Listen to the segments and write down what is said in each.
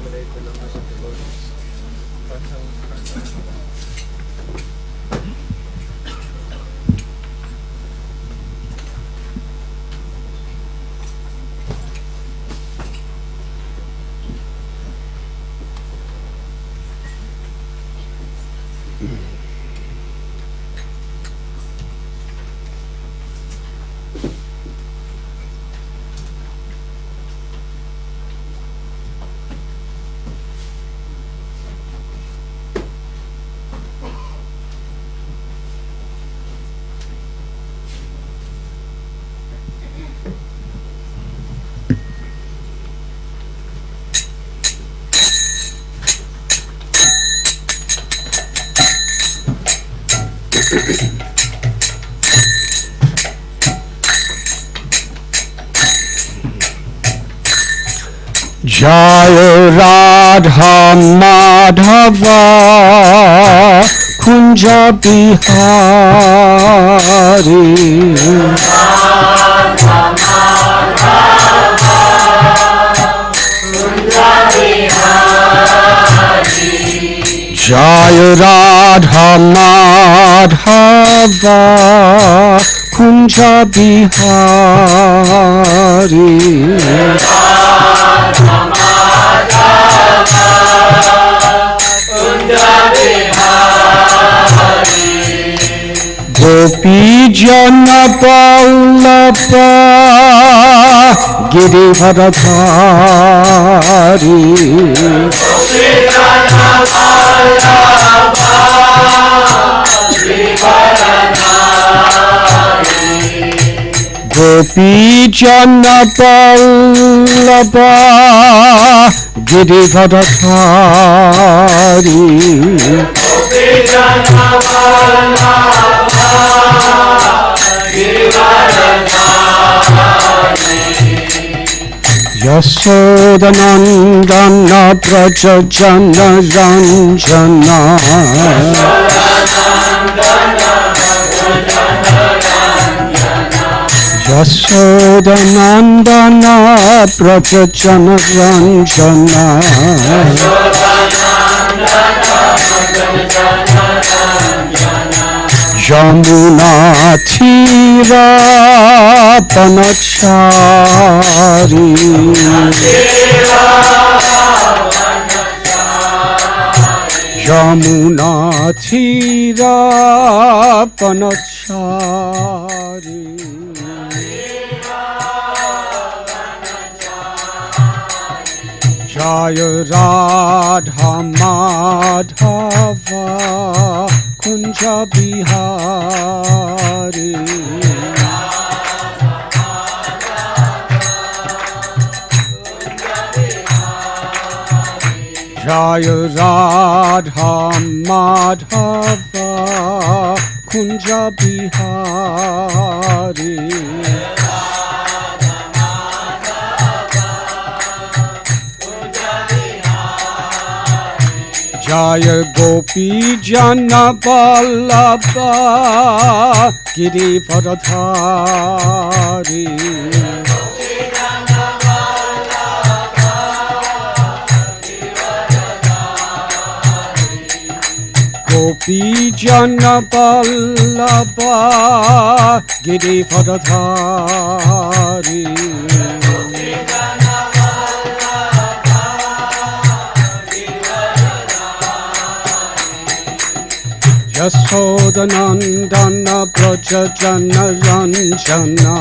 accommodate the numbers of devotees. Jaya Radha Madhava Kunja Bihari Jaya Radha Madhava Kunja Bihari Gopi Jana Vallabha Girivardhari Gopi Jana Vallabha Girivardhari Yasodanandana Prajajana Ranjana Yasodanandana Prajajana Ranjana Yamuna Thira Panachari Yamuna Thira Panachari Jaya Radha Madhava Kunja Bihari Jaya Radha Madhava Kunja Bihari Jaya Gopi Jana Vallabha Girivardhari Gopi Jana Vallabha Girivardhari Yasodanandana Prajajana Ranjana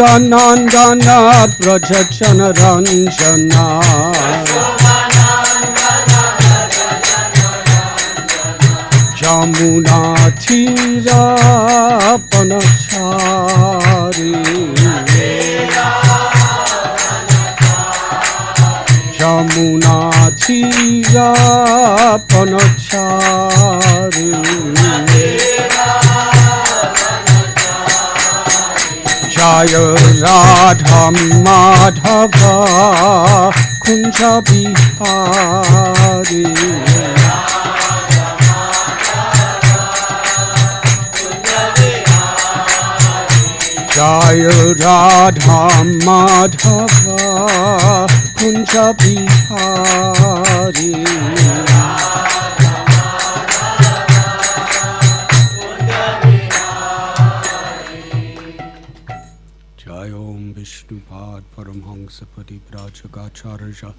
Yasodanandana Prajajana Ranjana Jamuna Thira Panachari Yamuna Thira Panachari Jaya Radha Madhava Kunja Bihari Jaya Radha Madhava Kunja Bihari Jayom Vishnupad Paramhansa Parivrajagacharya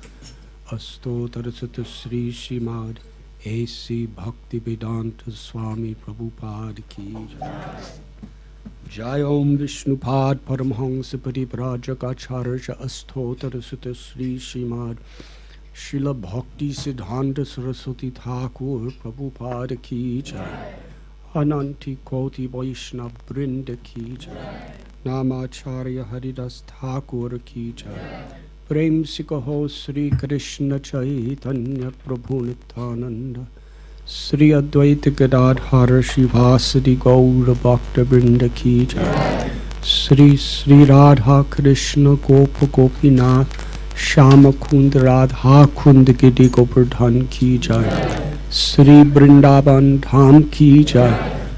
Astotarasata Sri Shrimad A.C. Bhaktivedanta Swami Prabhupada Ki Jayom Vishnupad Paramhansa Parivrajagacharya Astotarasata Sri Shrimad Srila Bhakti Siddhanta Saraswati Thakur Prabhupada Ki Jai Ananti Koti Vaishnav Vrinda Ki Jai Namacharya Haridas Thakur Ki Jai Prem Sikaho Sri Krishna Chaitanya Prabhu Nityananda Sri Advaita Gadadhara Shivasadi Gaura Bhakta Vrinda Ki Jai Sri Sri Radha Krishna Gopa Gopinath Shama Kund Radha Kund Gidi Gopardhan Ki Jai Sri Vrindavan Dham Ki Jai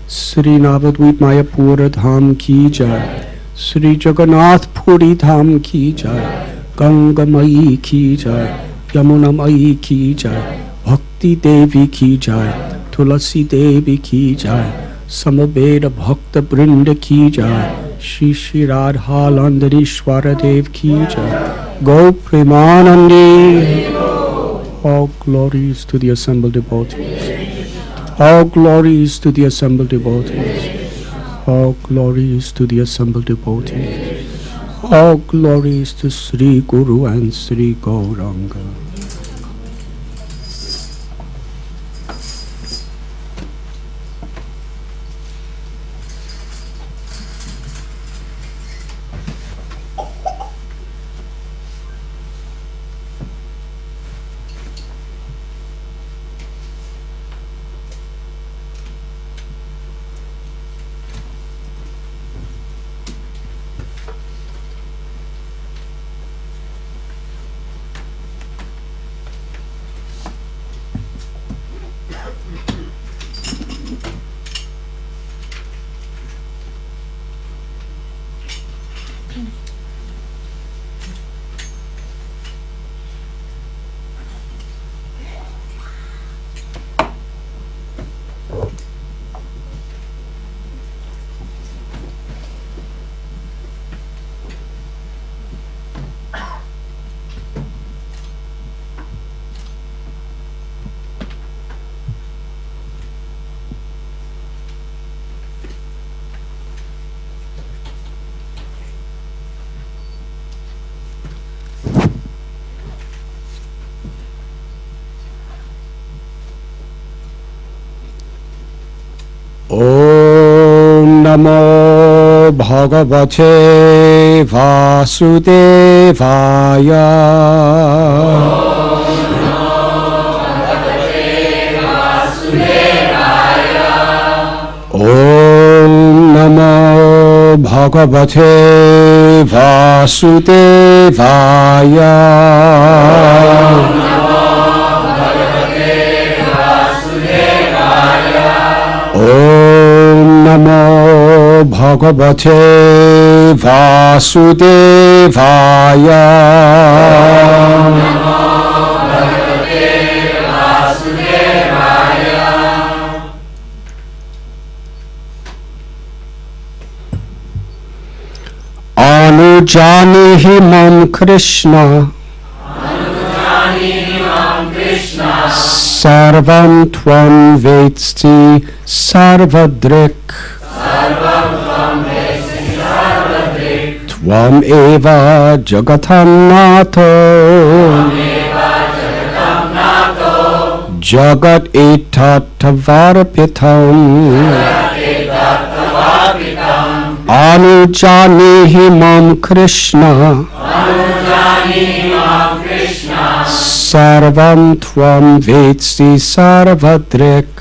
Sri Navadvip Mayapura Dham Ki Jai Sri Jagannath Puri Dham Ki Jai Ganga Mai Ki Jai Yamuna Mai Ki Jai Bhakti Devi Ki Jai Tulasi Devi Ki Jai Samaveda Bhakta Vrinda Ki Jai Shri Shri Radha Landarishwara Dev Ki Jai Go Premanandi. All glories to the assembled devotees. All glories to the assembled devotees. All glories to the assembled devotees. All glories to Sri Guru and Sri Gauranga. Om Namo Bhagavate Vasudevaya. Om Namo Bhagavate Vasudevaya. Om Namo Bhagavate Vasudevaya. Anujanihi mam Krishna Sarvam Tvam Vedsti Sarvadrik Tvam Eva Jagatam Nato Jagat Etatavarpitam Anujanihi mam Krishna Sarvam Tvam Vedsti Sarvadrik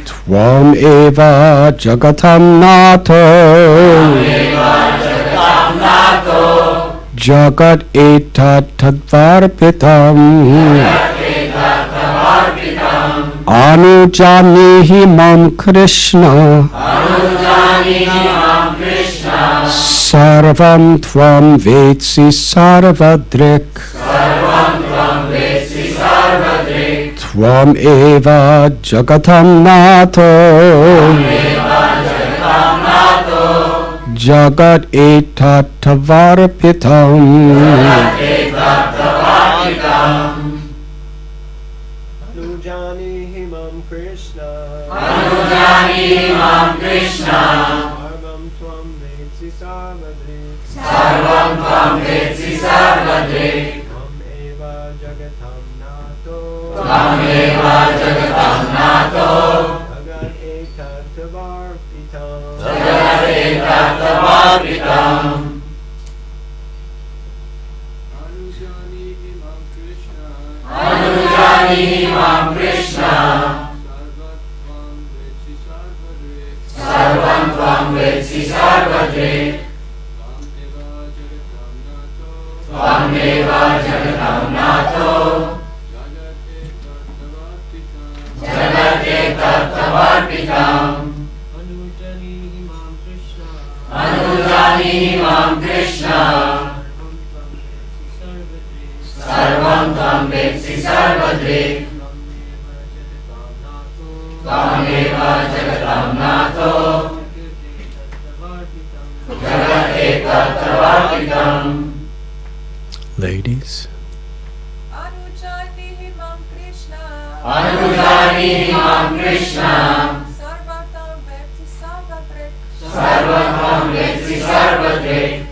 Tvam Eva Jagatam Nato Jagat Etatavarpitam Anujanihi mam Krishna. Sarvam tvam vetsi sarvadrik. Tvam eva jagatam nato. Jagat etat tavarpitam. Anujanihi mam Krishna. Sarvam tvam vetsi sarvadrik. Tvam eva jagatam nato. Jagat etat tavarpitam. Anujanihi mam Krishna. Sarvam tvam vetsi sarvadrik. Tvam eva jagatam nato. Jagat etat tavarpitam. Anujanihi mam Krishna. Sarvam tvam vetsi sarvadrik. Tvam eva jagatam nato. Jagat etat tavarpitam. Ladies. Anujanihi mam Krishna. Sarvam tvam vetsi sarvadrik.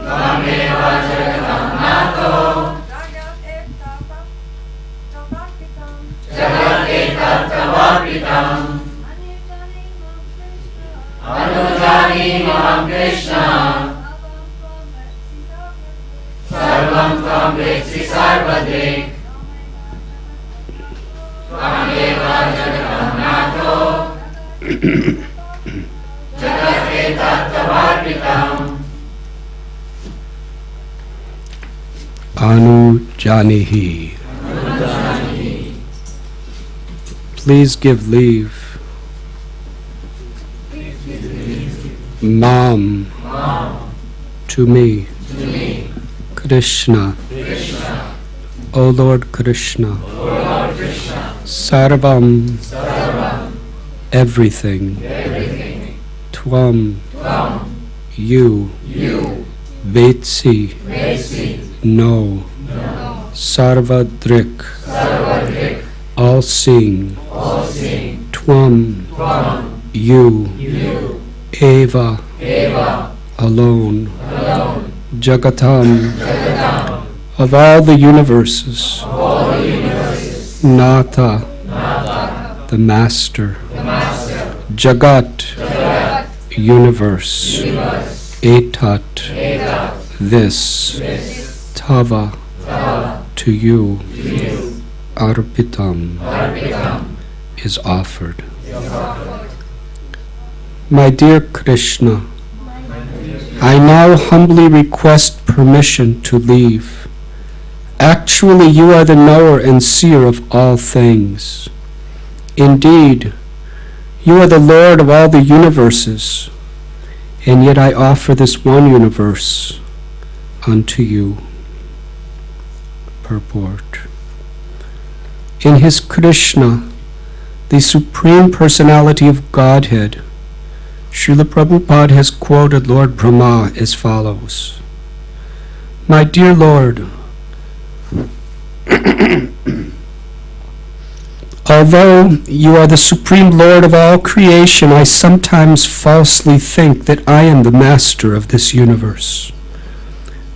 Tvam eva jagatam nato. Jagat etat tavarpitam. Anujanihi mam Krishna. Sarvam tvam vetsi sarvadrik. Tvam eva jagatam nato. Jagat etat tavarpitam. Anujanihi. Please give leave. Mam. To me. Krishna. O Lord Krishna. Sarvam. Everything. Tvam. You. Vetsi. No. Sarvadrik. All seeing. Tvam. You. Eva. Alone. Jagatam. Of all the universes. Nata. The Master. Jagat. Universe. Etat. This. Tava. To you. Arpitam. Is offered. My dear Krishna, I now humbly request permission to leave. Actually, you are the knower and seer of all things. Indeed, you are the Lord of all the universes, and yet I offer this one universe unto you. Purport. In his Krishna, the Supreme Personality of Godhead, Srila Prabhupada has quoted Lord Brahma as follows. My dear Lord, although you are the Supreme Lord of all creation, I sometimes falsely think that I am the master of this universe.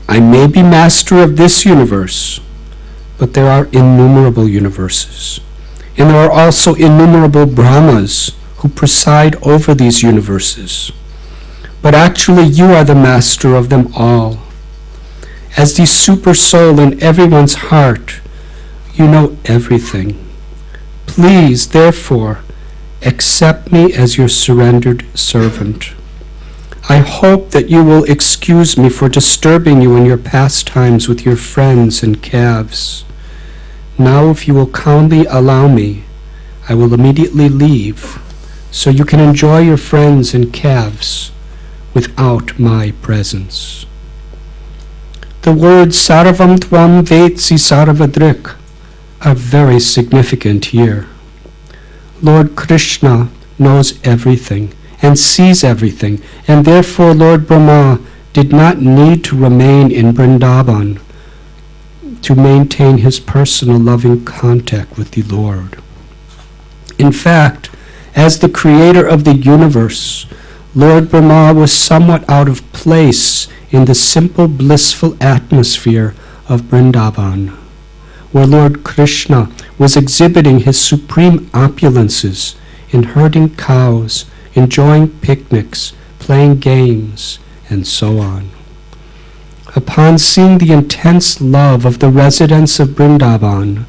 I may be master of this universe, but there are innumerable universes, and there are also innumerable Brahmas who preside over these universes. But actually you are the master of them all. As the super soul in everyone's heart, you know everything. Please, therefore, accept me as your surrendered servant. I hope that you will excuse me for disturbing you in your pastimes with your friends and calves. Now if you will kindly allow me, I will immediately leave, so you can enjoy your friends and calves without my presence. The words Sarvam Tvam Vetsi Sarvadrik are very significant here. Lord Krishna knows everything and sees everything, and therefore Lord Brahma did not need to remain in Vrindavan to maintain his personal loving contact with the Lord. In fact, as the creator of the universe, Lord Brahma was somewhat out of place in the simple blissful atmosphere of Vrindavan, where Lord Krishna was exhibiting his supreme opulences in herding cows, enjoying picnics, playing games, and so on. Upon seeing the intense love of the residents of Vrindavan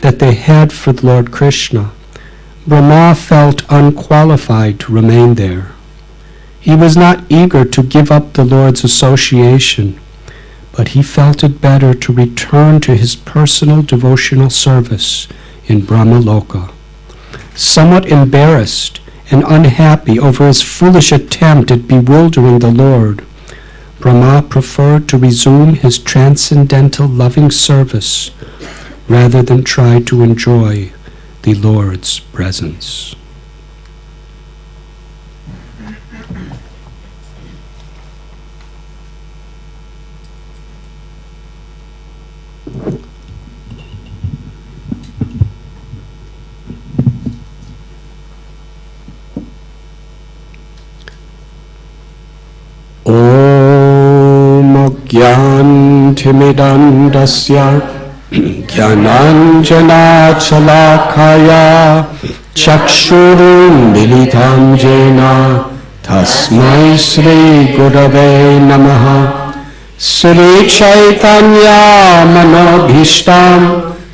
that they had for Lord Krishna, Brahma felt unqualified to remain there. He was not eager to give up the Lord's association, but he felt it better to return to his personal devotional service in Brahmaloka. Somewhat embarrassed and unhappy over his foolish attempt at bewildering the Lord, Brahma preferred to resume his transcendental loving service rather than try to enjoy the Lord's presence. Om Gyantimidandasya Gyananjana Chalakaya Chakshurum Militam Jena Tasmai Sri Gurave Namaha Sri Chaitanya Manobhishtam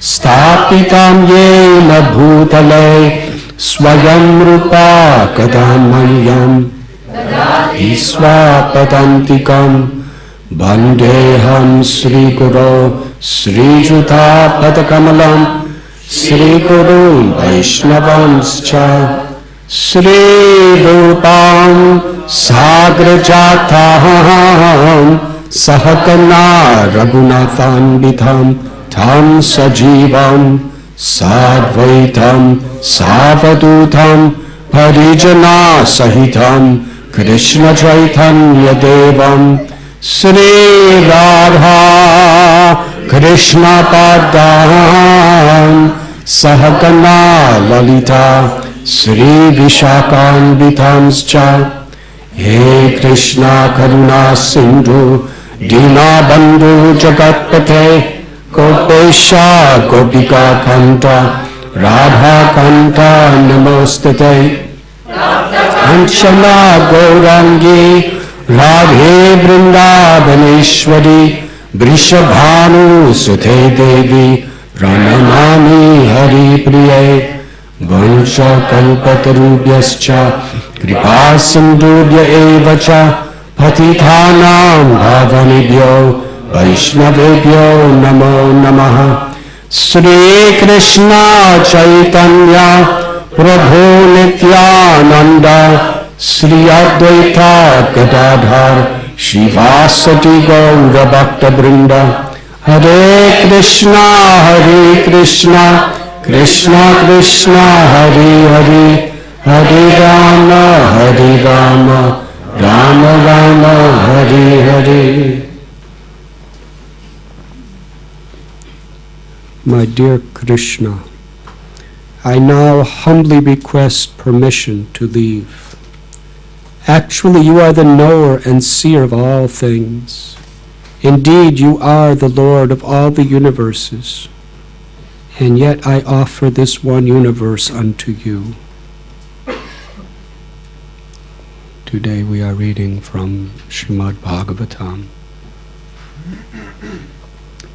Stapitam Yena Bhutale Swayam Rupa Kadamanyam Iswapadantikam Bandeham Sri Guru Sri Juta Padakamalam Sri Guru Vaishnavanscha Sri Rupam Sagrajataham Sahakana Raghunathanvitham Tam Sajivam Sadvaitam Savadutam Parijana Sahitam Krishna Chaitanya Devam Sri Radha Krishna Padam Sahakana Lalita Sri Vishakhanvitamscha He Krishna Karuna Sindhu Dina Bandhu Jagatpate Gopesha Gopika Kanta Radha Kanta Namostate Anshana Gaurangi Radhe Vrindavaneshwari Vrishabhanu Sute Devi Pranamami Hari Priye Vansha Kalpatarubhyascha Kripa Sindhubhya Evacha Patithanam Bhavanibhyo Vaishnavebhyo Namo Namaha Sri Krishna Chaitanya Prabhu Nityananda Sri Advaita Gadadhar Shivasati Gaura Bhakta Brinda Hare Krishna Krishna Krishna Hare Hare Hare Rama Rama Rama Hare Hare. My dear Krishna, I now humbly request permission to leave. Actually, you are the knower and seer of all things. Indeed, you are the Lord of all the universes. And yet I offer this one universe unto you. Today we are reading from Srimad Bhagavatam,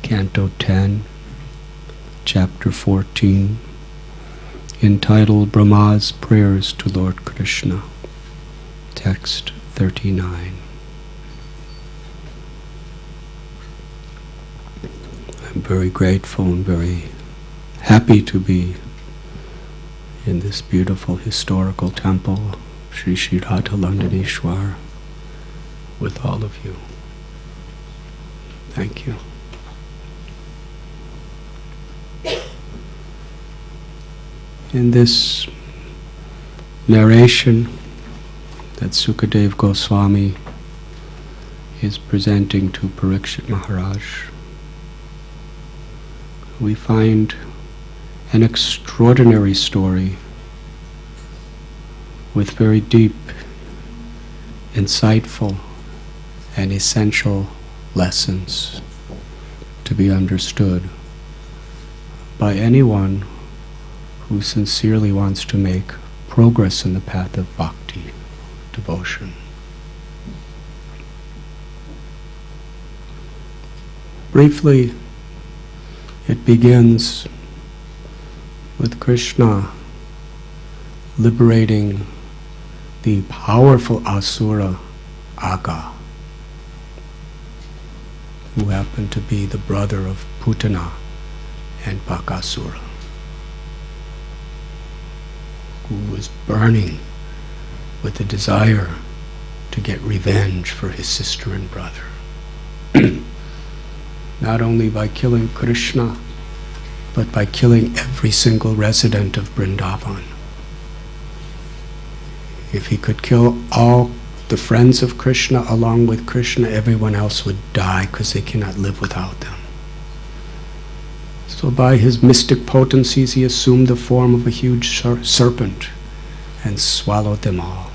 Canto 10, Chapter 14, entitled Brahma's Prayers to Lord Krishna, Text 39. I'm very grateful and very happy to be in this beautiful historical temple, HH Radhanath with all of you. Thank you. In this narration that Sukadev Goswami is presenting to Parikshit Maharaj, we find an extraordinary story with very deep, insightful, and essential lessons to be understood by anyone who sincerely wants to make progress in the path of bhakti, devotion. Briefly, it begins with Krishna liberating the powerful asura Aga, who happened to be the brother of Putana and Bakasura, who was burning with the desire to get revenge for his sister and brother. Not only by killing Krishna, but by killing every single resident of Vrindavan. If he could kill all the friends of Krishna along with Krishna, everyone else would die because they cannot live without them. So by his mystic potencies, he assumed the form of a huge serpent and swallowed them all.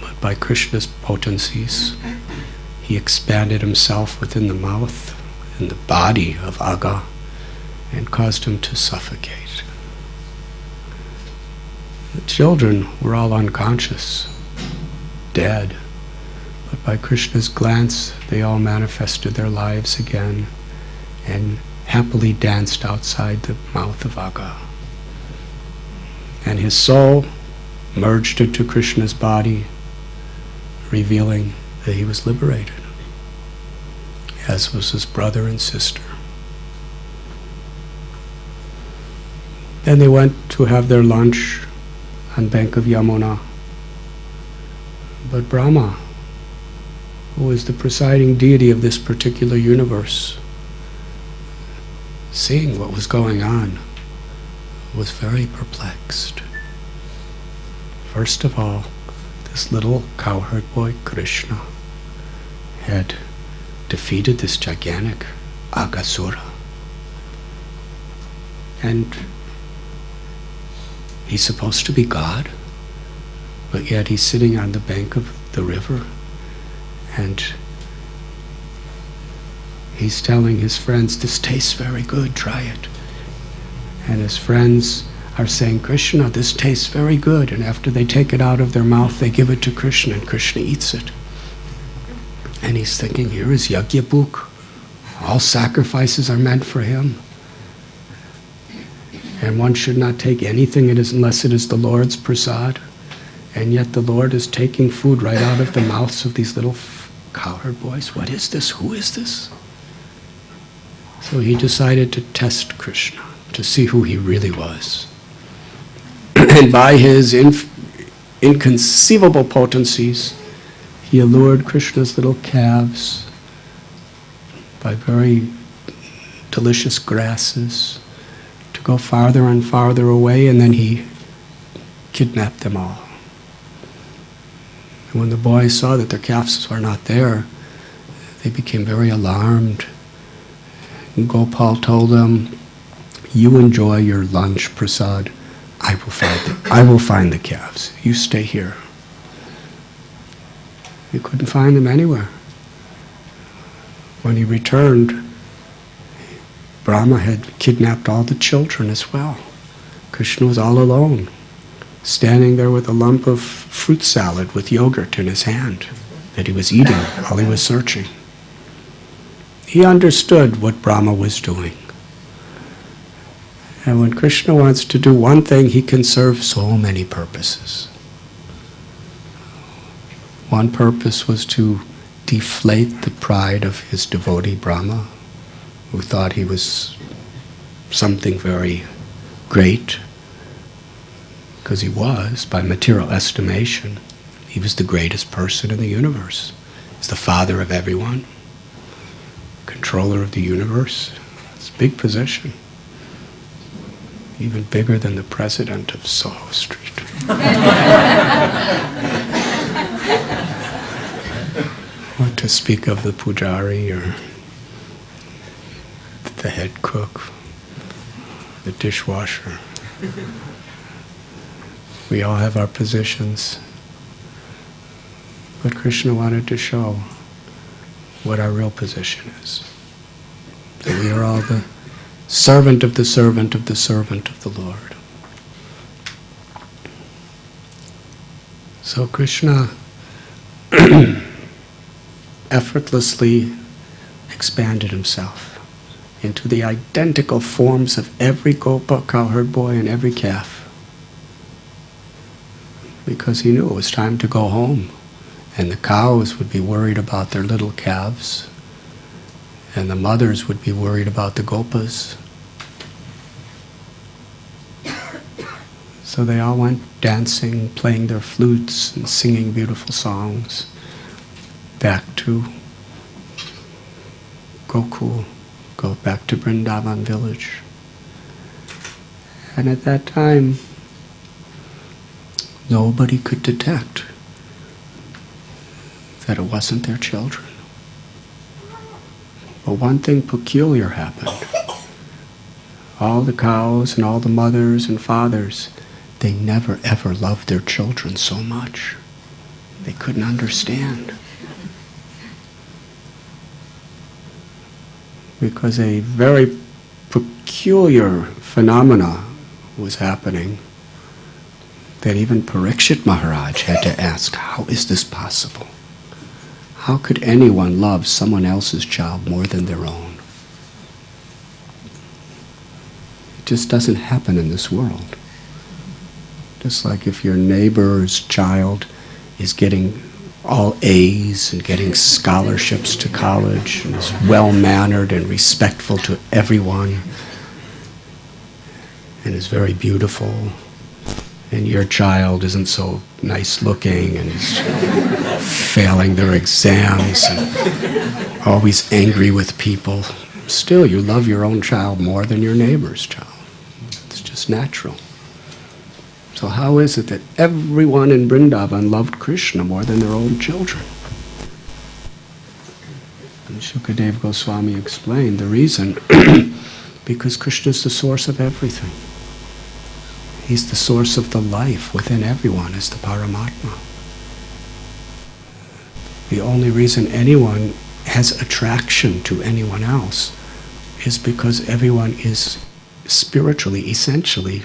But by Krishna's potencies, he expanded himself within the mouth and the body of Aga and caused him to suffocate. The children were all unconscious, dead, but by Krishna's glance they all manifested their lives again and happily danced outside the mouth of Aga. And his soul merged into Krishna's body, revealing that he was liberated, as was his brother and sister. Then they went to have their lunch on bank of Yamuna. But Brahma, who is the presiding deity of this particular universe, seeing what was going on, was very perplexed. First of all, this little cowherd boy, Krishna, had defeated this gigantic Agasura. And he's supposed to be God, but yet he's sitting on the bank of the river and he's telling his friends, this tastes very good, try it. And his friends are saying, Krishna, this tastes very good. And after they take it out of their mouth, they give it to Krishna, and Krishna eats it. And he's thinking, here is Yagyabhuk. All sacrifices are meant for him. And one should not take anything unless it is the Lord's prasad. And yet the Lord is taking food right out of the mouths of these little cowherd boys. What is this? Who is this? So he decided to test Krishna, to see who he really was. And by his inconceivable potencies, he allured Krishna's little calves by very delicious grasses to go farther and farther away, and then he kidnapped them all. And when the boys saw that their calves were not there, they became very alarmed. And Gopal told them, you enjoy your lunch, prasad. I will find the calves. You stay here. He couldn't find them anywhere. When he returned, Brahma had kidnapped all the children as well. Krishna was all alone, standing there with a lump of fruit salad with yogurt in his hand that he was eating while he was searching. He understood what Brahma was doing. And when Krishna wants to do one thing, he can serve so many purposes. One purpose was to deflate the pride of his devotee Brahma, who thought he was something very great, because he was, by material estimation, he was the greatest person in the universe. He's the father of everyone, controller of the universe. It's a big position. Even bigger than the president of Soho Street. Or to speak of the pujari or the head cook, the dishwasher. We all have our positions. But Krishna wanted to show what our real position is. That we are all the servant of the servant of the servant of the Lord. So Krishna effortlessly expanded himself into the identical forms of every gopa, cowherd boy, and every calf. Because he knew it was time to go home. And the cows would be worried about their little calves. And the mothers would be worried about the gopas. So they all went dancing, playing their flutes, and singing beautiful songs back to Gokul, go back to Vrindavan village. And at that time, nobody could detect that it wasn't their children. But one thing peculiar happened. All the cows and all the mothers and fathers, they never ever loved their children so much. They couldn't understand. Because a very peculiar phenomena was happening that even Parikshit Maharaj had to ask, how is this possible? How could anyone love someone else's child more than their own? It just doesn't happen in this world. Just like if your neighbor's child is getting all A's and getting scholarships to college and is well-mannered and respectful to everyone and is very beautiful, and your child isn't so nice-looking and is failing their exams and always angry with people, still you love your own child more than your neighbor's child. It's just natural. So how is it that everyone in Vrindavan loved Krishna more than their own children? And Shukadev Goswami explained the reason, because Krishna is the source of everything. He's the source of the life within everyone as the Paramatma. The only reason anyone has attraction to anyone else is because everyone is spiritually, essentially,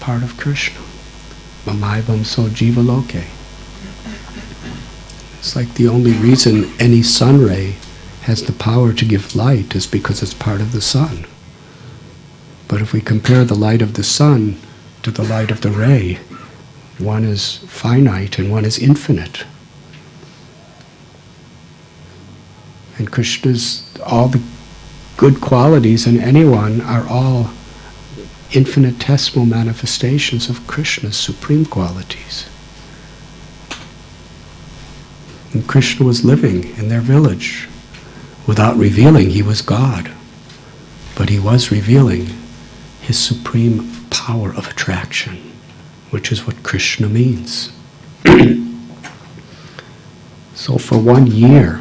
part of Krishna. Mamaivam so jiva loke. It's like the only reason any sun ray has the power to give light is because it's part of the sun. But if we compare the light of the sun to the light of the ray, one is finite and one is infinite. And Krishna's, all the good qualities in anyone are all infinitesimal manifestations of Krishna's supreme qualities. And Krishna was living in their village. Without revealing, he was God. But he was revealing his supreme power of attraction, which is what Krishna means. So for 1 year,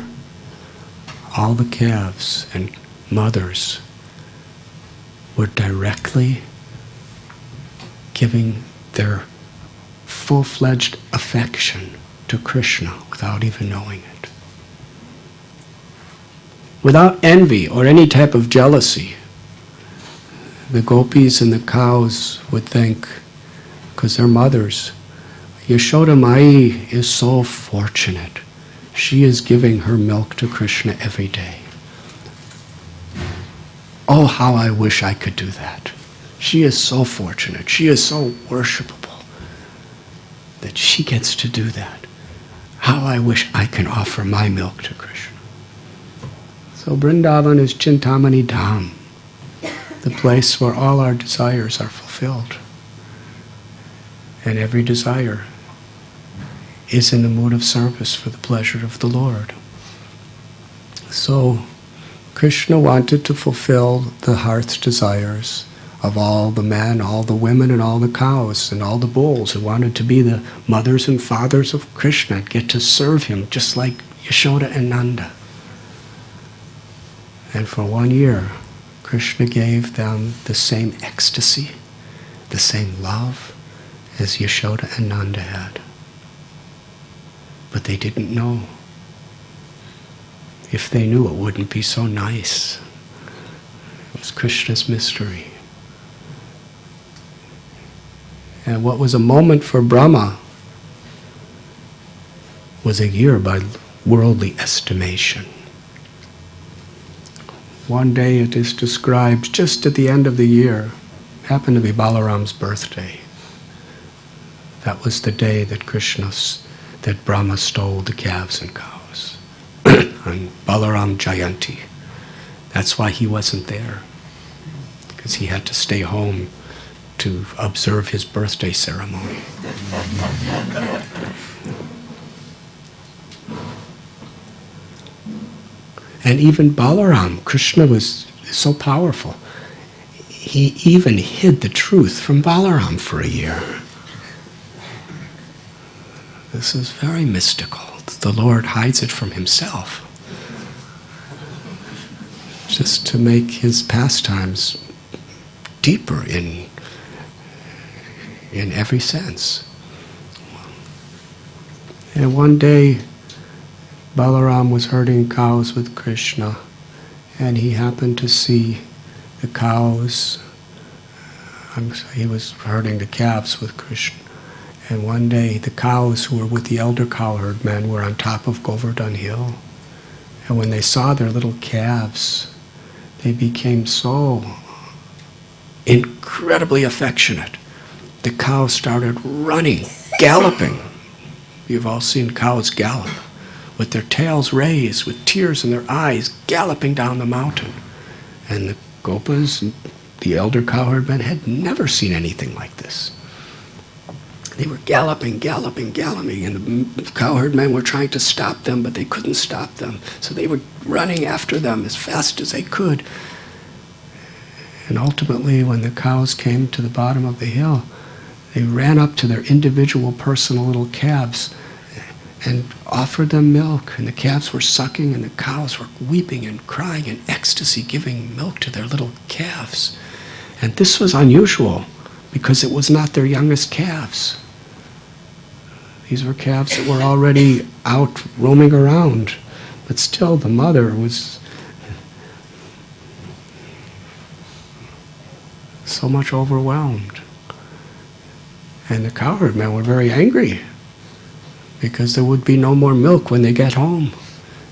all the calves and mothers were directly giving their full-fledged affection to Krishna without even knowing it. Without envy or any type of jealousy. The gopis and the cows would think, because they're mothers, Yashoda Mai is so fortunate. She is giving her milk to Krishna every day. Oh, how I wish I could do that. She is so fortunate. She is so worshipable that she gets to do that. How I wish I can offer my milk to Krishna. So Vrindavan is Chintamani Dham, the place where all our desires are fulfilled. And every desire is in the mood of service for the pleasure of the Lord. So Krishna wanted to fulfill the heart's desires of all the men, all the women, and all the cows, and all the bulls who wanted to be the mothers and fathers of Krishna and get to serve him just like Yashoda and Nanda. And for 1 year, Krishna gave them the same ecstasy, the same love as Yashoda and Nanda had. But they didn't know. If they knew, it wouldn't be so nice. It was Krishna's mystery. And what was a moment for Brahma was a year by worldly estimation. One day it is described just at the end of the year, happened to be Balaram's birthday. That was the day that that Brahma stole the calves and cows on Balaram Jayanti. That's why he wasn't there, because he had to stay home to observe his birthday ceremony. And even Balaram, Krishna was so powerful, he even hid the truth from Balaram for a year. This is very mystical. The Lord hides it from himself, just to make his pastimes deeper in every sense. And one day, Balaram was herding cows with Krishna, and he happened to see the cows. He was herding the calves with Krishna. And one day, the cows who were with the elder cowherd men were on top of Govardhan Hill. And when they saw their little calves, they became so incredibly affectionate. The cows started running, galloping. You've all seen cows gallop, with their tails raised, with tears in their eyes, galloping down the mountain. And the Gopas, the elder cowherd men, had never seen anything like this. They were galloping, galloping, galloping, and the cowherd men were trying to stop them, but they couldn't stop them. So they were running after them as fast as they could. And ultimately, when the cows came to the bottom of the hill, they ran up to their individual personal little calves and offered them milk. And the calves were sucking, and the cows were weeping and crying in ecstasy, giving milk to their little calves. And this was unusual, because it was not their youngest calves. These were calves that were already out roaming around. But still, the mother was so much overwhelmed. And the cowherd men were very angry, because there would be no more milk when they get home.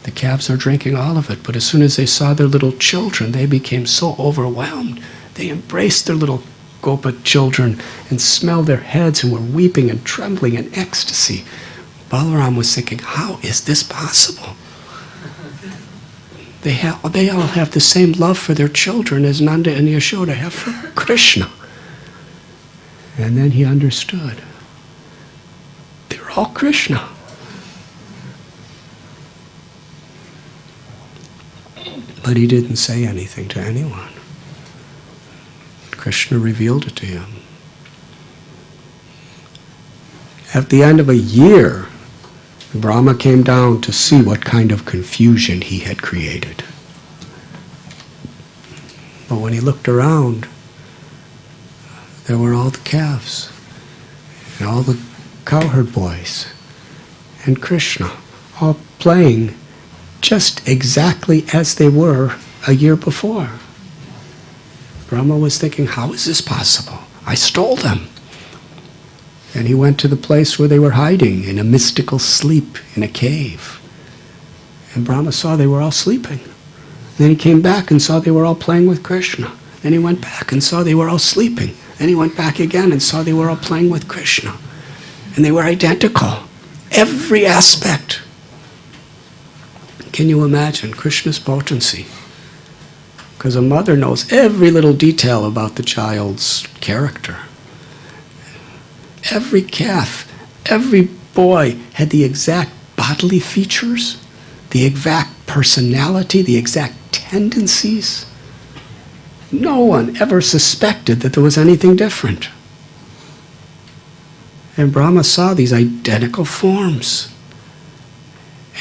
The calves are drinking all of it, but as soon as they saw their little children, they became so overwhelmed. They embraced their little Gopa children and smelled their heads and were weeping and trembling in ecstasy. Balaram was thinking, how is this possible? They all have the same love for their children as Nanda and Yashoda have for Krishna. And then he understood. They're all Krishna. But he didn't say anything to anyone. Krishna revealed it to him. At the end of a year, Brahma came down to see what kind of confusion he had created. But when he looked around, there were all the calves, and all the cowherd boys, and Krishna, all playing just exactly as they were a year before. Brahma was thinking, how is this possible? I stole them. And he went to the place where they were hiding in a mystical sleep in a cave. And Brahma saw they were all sleeping. Then he came back and saw they were all playing with Krishna. Then he went back and saw they were all sleeping. Then he went back again and saw they were all playing with Krishna. And they were identical. Every aspect Can you imagine Krishna's potency? Because a mother knows every little detail about the child's character. Every calf, every boy had the exact bodily features, the exact personality, the exact tendencies. No one ever suspected that there was anything different. And Brahma saw these identical forms.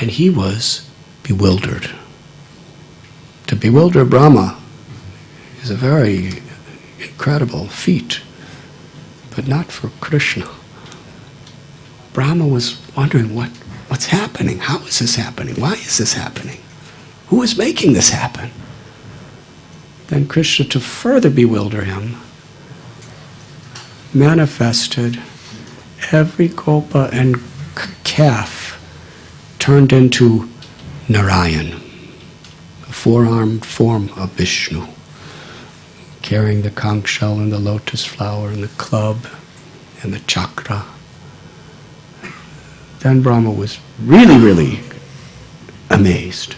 And he was bewildered. To bewilder Brahma is a very incredible feat, but not for Krishna. Brahma was wondering, what's happening? How is this happening? Why is this happening? Who is making this happen? Then Krishna, to further bewilder him, manifested every gopa and calf turned into Narayan, a four-armed form of Vishnu, carrying the conch shell and the lotus flower and the club and the chakra. Then Brahma was really, really amazed.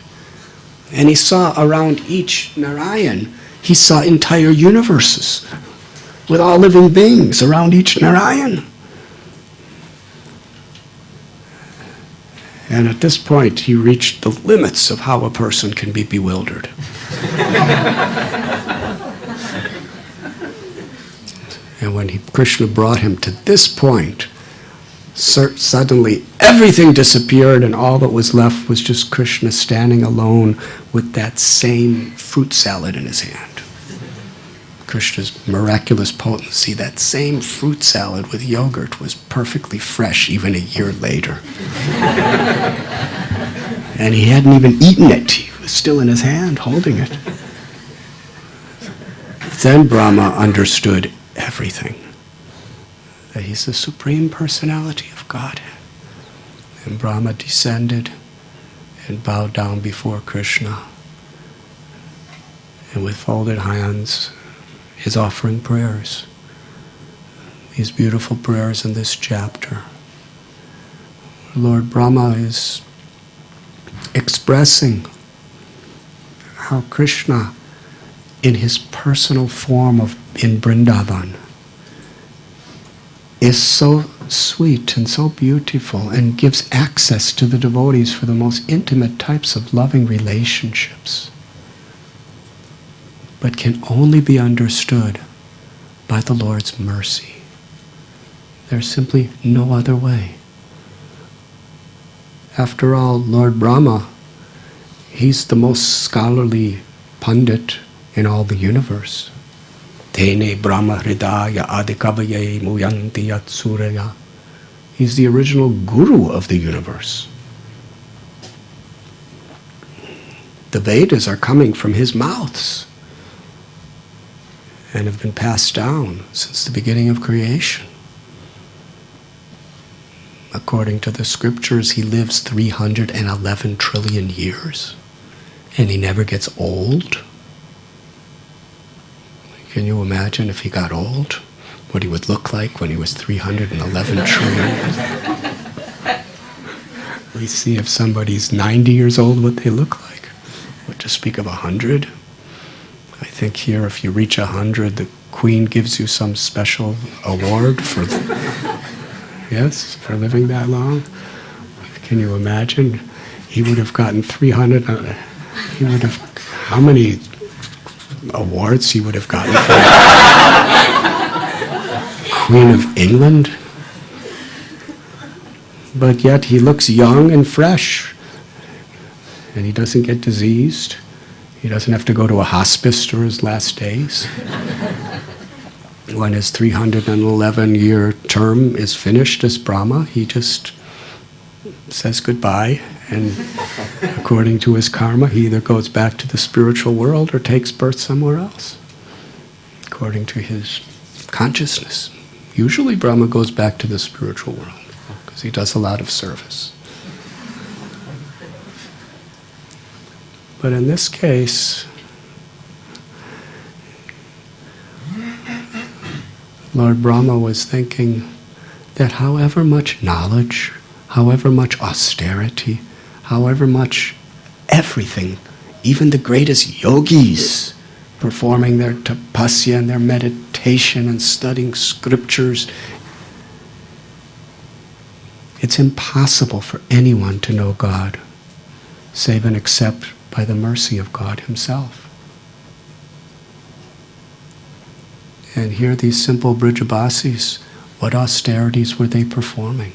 And he saw around each Narayan, he saw entire universes with all living beings around each Narayan. And at this point, he reached the limits of how a person can be bewildered. And when Krishna brought him to this point, suddenly everything disappeared, and all that was left was just Krishna standing alone with that same fruit salad in his hand. Krishna's miraculous potency, that same fruit salad with yogurt was perfectly fresh even a year later. And he hadn't even eaten it. He was still in his hand, holding it. Then Brahma understood everything. That he's the Supreme Personality of Godhead. And Brahma descended and bowed down before Krishna. And with folded hands, is offering prayers. These beautiful prayers in this chapter. Lord Brahma is expressing how Krishna, in his personal form in Vrindavan, is so sweet and so beautiful and gives access to the devotees for the most intimate types of loving relationships, but can only be understood by the Lord's mercy. There's simply no other way. After all, Lord Brahma, he's the most scholarly pundit in all the universe. Tene Brahma Hridaya Adikavaye Muyanti Yat Suraya. He's the original guru of the universe. The Vedas are coming from his mouths and have been passed down since the beginning of creation. According to the scriptures, he lives 311 trillion years, and he never gets old. Can you imagine if he got old, what he would look like when he was 311 trillion years? We see if somebody's 90 years old, what they look like. What to speak of 100? I think here, if you reach 100, the Queen gives you some special award for, yes, for living that long. Can you imagine? He would have gotten 300. He would have, how many awards he would have gotten for Queen of England? But yet he looks young and fresh, and he doesn't get diseased. He doesn't have to go to a hospice for his last days. When his 311-year term is finished as Brahma, he just says goodbye, and according to his karma, he either goes back to the spiritual world or takes birth somewhere else, according to his consciousness. Usually Brahma goes back to the spiritual world, because he does a lot of service. But in this case, Lord Brahma was thinking that however much knowledge, however much austerity, however much everything, even the greatest yogis performing their tapasya and their meditation and studying scriptures. It's impossible for anyone to know God save and except by the mercy of God Himself. And here these simple Brijabasis, what austerities were they performing?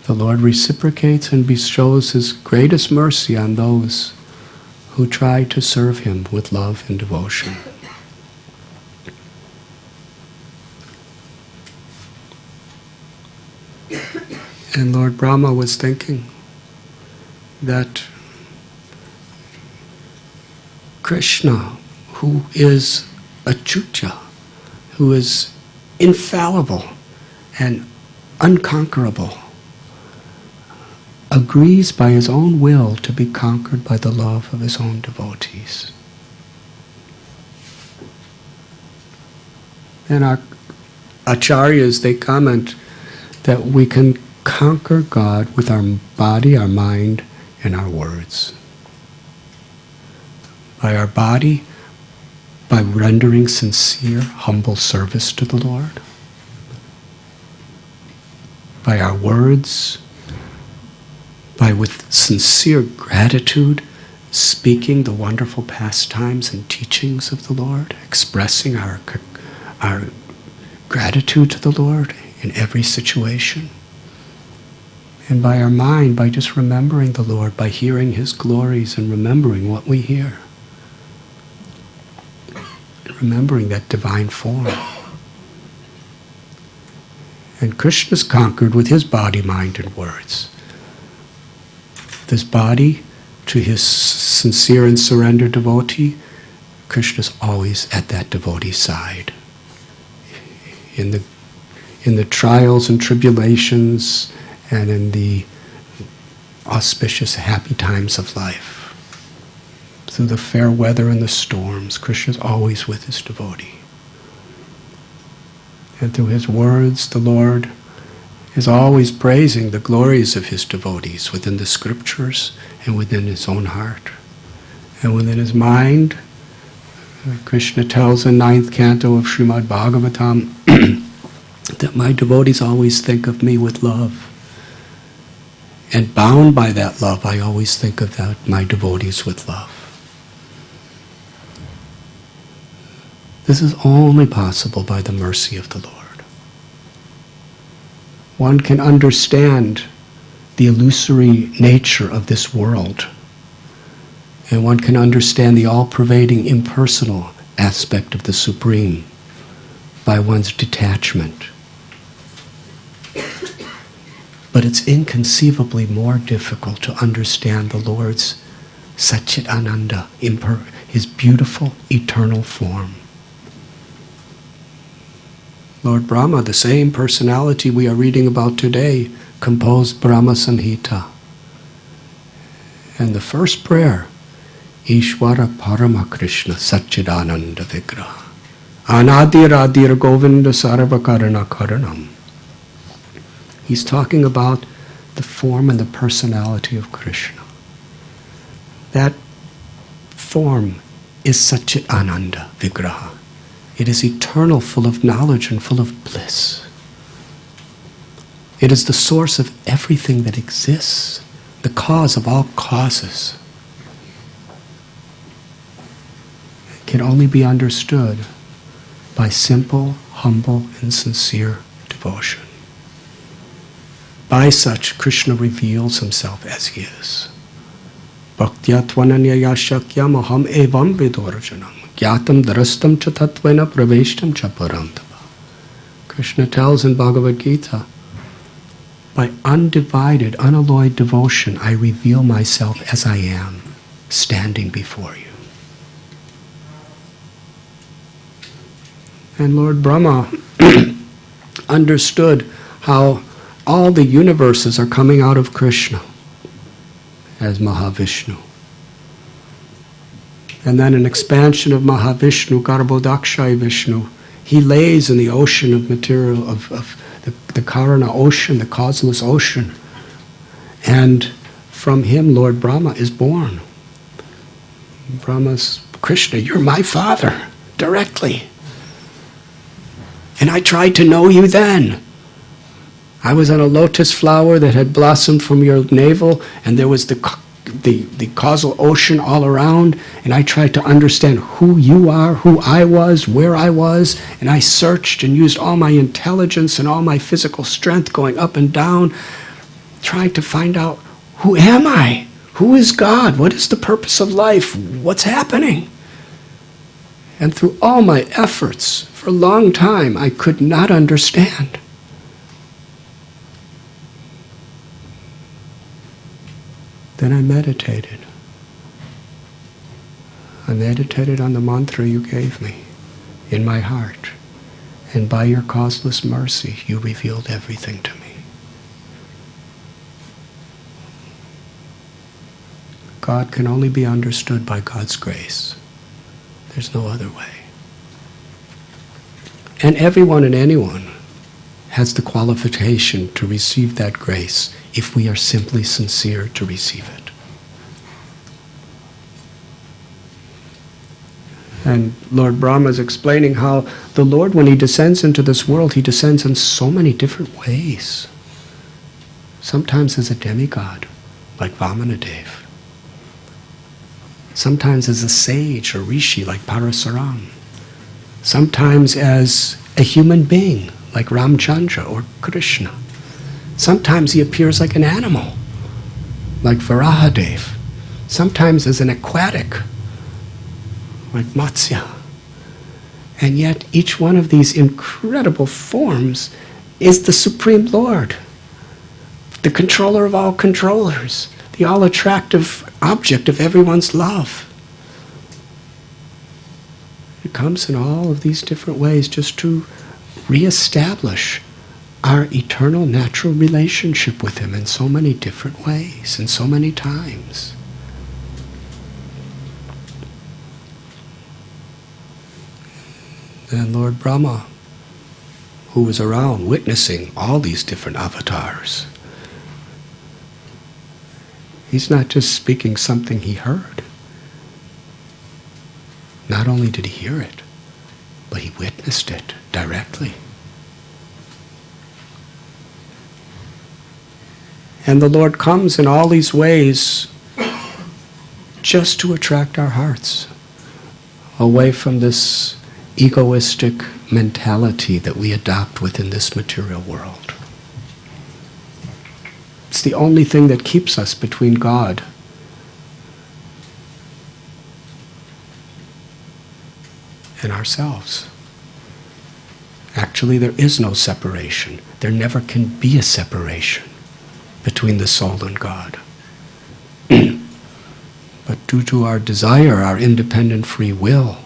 The Lord reciprocates and bestows His greatest mercy on those who try to serve Him with love and devotion. And Lord Brahma was thinking that Krishna, who is Achyuta, who is infallible and unconquerable, agrees by His own will to be conquered by the love of His own devotees. And our acharyas, they comment that we can conquer God with our body, our mind, and our words. By our body, by rendering sincere, humble service to the Lord. By our words, by with sincere gratitude, speaking the wonderful pastimes and teachings of the Lord, expressing our gratitude to the Lord in every situation. And by our mind, by just remembering the Lord, by hearing His glories and remembering what we hear. Remembering that divine form. And Krishna's conquered with His body, mind, and words. This body, to His sincere and surrendered devotee, Krishna's always at that devotee's side. In the trials and tribulations and in the auspicious, happy times of life. Through the fair weather and the storms, Krishna's always with His devotee. And through His words, the Lord is always praising the glories of His devotees within the scriptures and within His own heart. And within His mind, Krishna tells in 9th canto of Srimad Bhagavatam that my devotees always think of me with love. And bound by that love, I always think of my devotees with love. This is only possible by the mercy of the Lord. One can understand the illusory nature of this world, and one can understand the all-pervading impersonal aspect of the Supreme by one's detachment. But it's inconceivably more difficult to understand the Lord's Satchit Ananda, His beautiful, eternal form. Lord Brahma, the same personality we are reading about today, composed Brahma Samhita. And the first prayer, Ishvara Parama Krishna Satchidananda Vigraha Anadir Adir Govinda Sarvakarana Karanam. He's talking about the form and the personality of Krishna. That form is Satchit Ananda Vigraha. It is eternal, full of knowledge and full of bliss. It is the source of everything that exists, the cause of all causes. It can only be understood by simple, humble, and sincere devotion. By such, Krishna reveals Himself as He is. Bhaktya tvananyaya shakyam aham evam vidorjanam gyatam darastam cha tatvena praveshtam cha parantava. Krishna tells in Bhagavad Gita, by undivided, unalloyed devotion, I reveal myself as I am, standing before you. And Lord Brahma understood how all the universes are coming out of Krishna as Mahavishnu. And then an expansion of Mahavishnu, Garbhodakshai Vishnu, he lays in the ocean of material, of the Karana ocean, the causeless ocean. And from him Lord Brahma is born. Brahma's, Krishna, you're my father, directly. And I tried to know you then. I was on a lotus flower that had blossomed from your navel, and there was the causal ocean all around, and I tried to understand who you are, who I was, where I was, and I searched and used all my intelligence and all my physical strength going up and down, trying to find out, who am I? Who is God? What is the purpose of life? What's happening? And through all my efforts, for a long time, I could not understand. Then I meditated. I meditated on the mantra you gave me in my heart. And by your causeless mercy, you revealed everything to me. God can only be understood by God's grace. There's no other way. And everyone and anyone has the qualification to receive that grace if we are simply sincere to receive it. And Lord Brahma is explaining how the Lord, when he descends into this world, he descends in so many different ways. Sometimes as a demigod, like Vamanadev. Sometimes as a sage or rishi, like Parasaram. Sometimes as a human being, like Ramchandra or Krishna. Sometimes he appears like an animal, like Varahadev. Sometimes as an aquatic, like Matsya. And yet each one of these incredible forms is the Supreme Lord, the controller of all controllers, the all-attractive object of everyone's love. It comes in all of these different ways just to reestablish our eternal natural relationship with him in so many different ways, in so many times. And Lord Brahma, who was around witnessing all these different avatars, he's not just speaking something he heard. Not only did he hear it, but he witnessed it directly. And the Lord comes in all these ways just to attract our hearts away from this egoistic mentality that we adopt within this material world. It's the only thing that keeps us between God and ourselves. Actually, there is no separation. There never can be a separation between the soul and God. But due to our desire, our independent free will,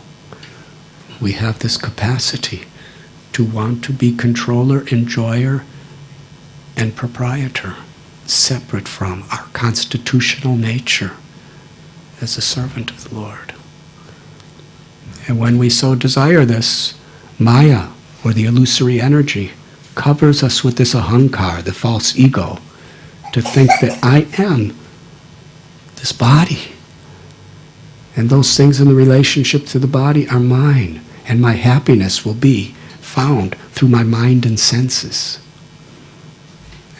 we have this capacity to want to be controller, enjoyer, and proprietor, separate from our constitutional nature as a servant of the Lord. And when we so desire this, Maya, or the illusory energy, covers us with this ahankar, the false ego, to think that I am this body. And those things in the relationship to the body are mine, and my happiness will be found through my mind and senses.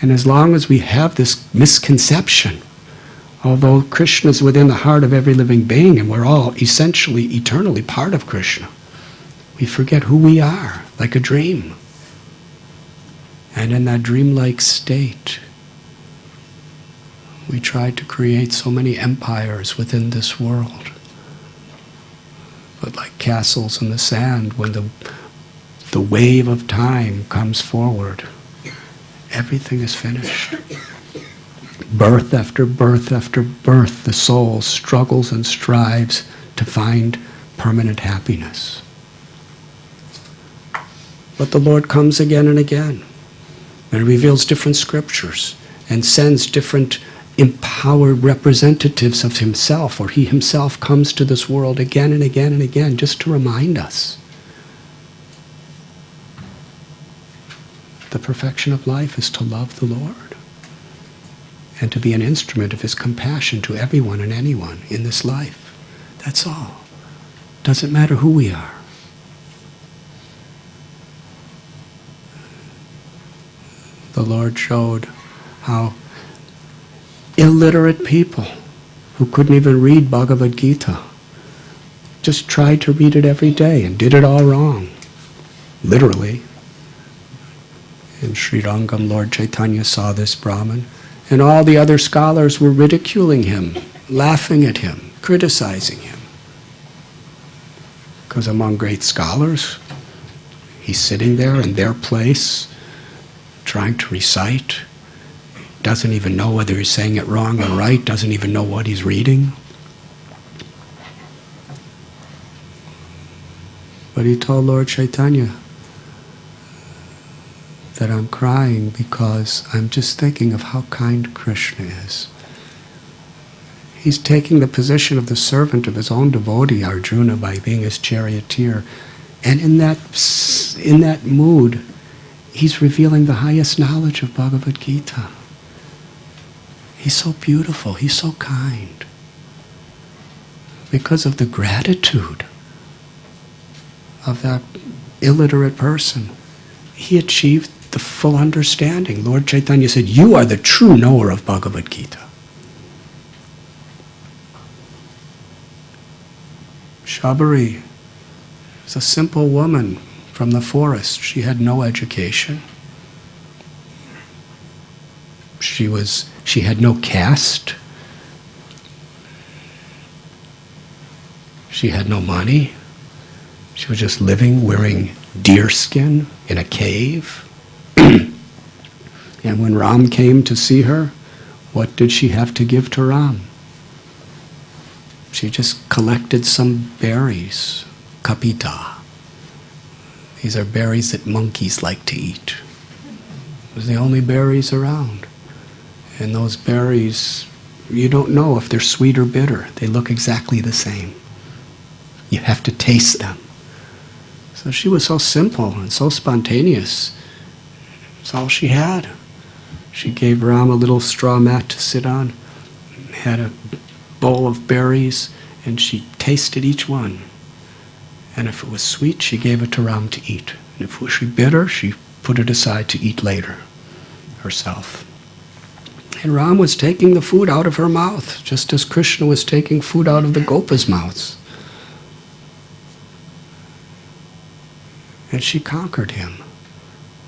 And as long as we have this misconception, although Krishna is within the heart of every living being, and we're all essentially, eternally part of Krishna, we forget who we are, like a dream. And in that dreamlike state, we try to create so many empires within this world. But like castles in the sand, when the wave of time comes forward, everything is finished. Birth after birth after birth, the soul struggles and strives to find permanent happiness. But the Lord comes again and again, and reveals different scriptures, and sends different empowered representatives of himself, or he himself comes to this world again and again and again, just to remind us. The perfection of life is to love the Lord. and to be an instrument of his compassion to everyone and anyone in this life. That's all. Doesn't matter who we are. The Lord showed how illiterate people who couldn't even read Bhagavad Gita just tried to read it every day and did it all wrong. Literally. In Sri Rangam, Lord Chaitanya saw this Brahmin, and all the other scholars were ridiculing him, laughing at him, criticizing him. Because among great scholars, he's sitting there in their place, trying to recite, doesn't even know whether he's saying it wrong or right, doesn't even know what he's reading. But he told Lord Chaitanya that I'm crying because I'm just thinking of how kind Krishna is. He's taking the position of the servant of his own devotee, Arjuna, by being his charioteer. And in that mood, he's revealing the highest knowledge of Bhagavad Gita. He's so beautiful, he's so kind. Because of the gratitude of that illiterate person, he achieved the full understanding. Lord Chaitanya said, "You are the true knower of Bhagavad Gita." Shabari was a simple woman from the forest. She had no education. She had no caste. She had no money. She was just living wearing deerskin in a cave. And when Ram came to see her, what did she have to give to Ram? She just collected some berries, kapita. These are berries that monkeys like to eat. It was the only berries around. And those berries, you don't know if they're sweet or bitter. They look exactly the same. You have to taste them. So she was so simple and so spontaneous. It's all she had. She gave Ram a little straw mat to sit on, had a bowl of berries, and she tasted each one. And if it was sweet, she gave it to Ram to eat. And if it was bitter, she put it aside to eat later herself. And Ram was taking the food out of her mouth, just as Krishna was taking food out of the Gopas' mouths. And she conquered him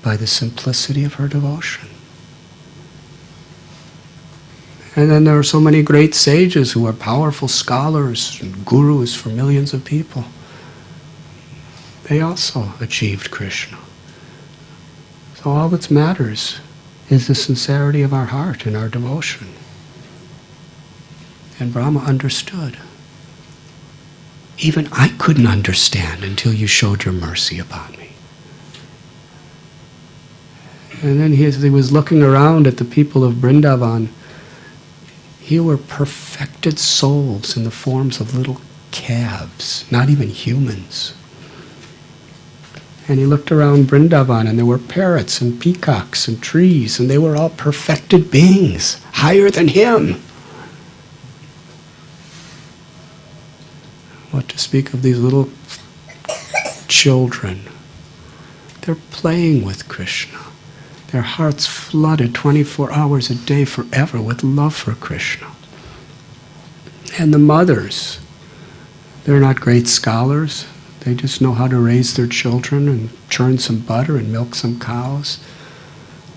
by the simplicity of her devotion. And then there are so many great sages who are powerful scholars and gurus for millions of people. They also achieved Krishna. So all that matters is the sincerity of our heart and our devotion. And Brahma understood. Even I couldn't understand until you showed your mercy upon me. And then as he was looking around at the people of Vrindavan, here were perfected souls in the forms of little calves, not even humans. And he looked around Vrindavan, and there were parrots and peacocks and trees, and they were all perfected beings, higher than him. What to speak of these little children? They're playing with Krishna. Their hearts flooded 24 hours a day forever with love for Krishna. And the mothers, they're not great scholars. They just know how to raise their children and churn some butter and milk some cows.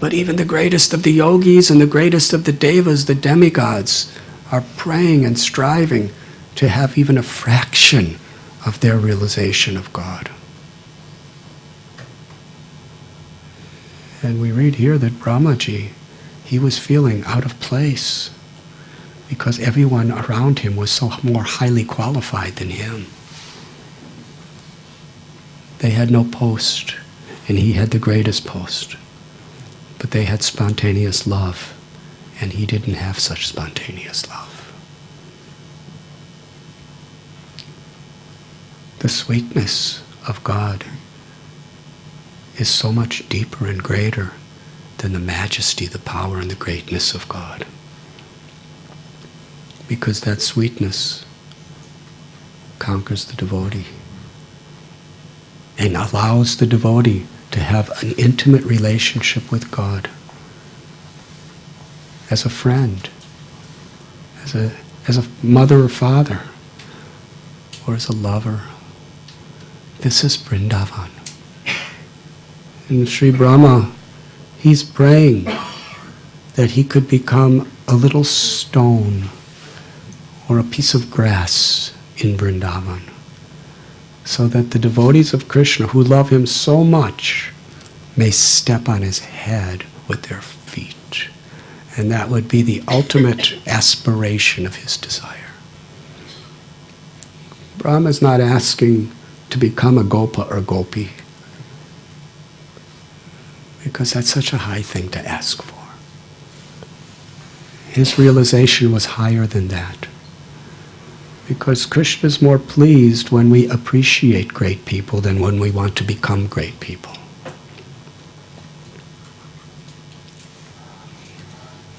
But even the greatest of the yogis and the greatest of the devas, the demigods, are praying and striving to have even a fraction of their realization of God. And we read here that Brahmaji, he was feeling out of place because everyone around him was so more highly qualified than him. They had no post, and he had the greatest post. But they had spontaneous love, and he didn't have such spontaneous love. The sweetness of God is so much deeper and greater than the majesty, the power, and the greatness of God. because that sweetness conquers the devotee and allows the devotee to have an intimate relationship with God as a friend, as a mother or father, or as a lover. This is Vrindavan. And Sri Brahma, he's praying that he could become a little stone or a piece of grass in Vrindavan, so that the devotees of Krishna who love him so much may step on his head with their feet. And that would be the ultimate aspiration of his desire. Brahma is not asking to become a gopa or gopi, because that's such a high thing to ask for. His realization was higher than that. Because Krishna is more pleased when we appreciate great people than when we want to become great people.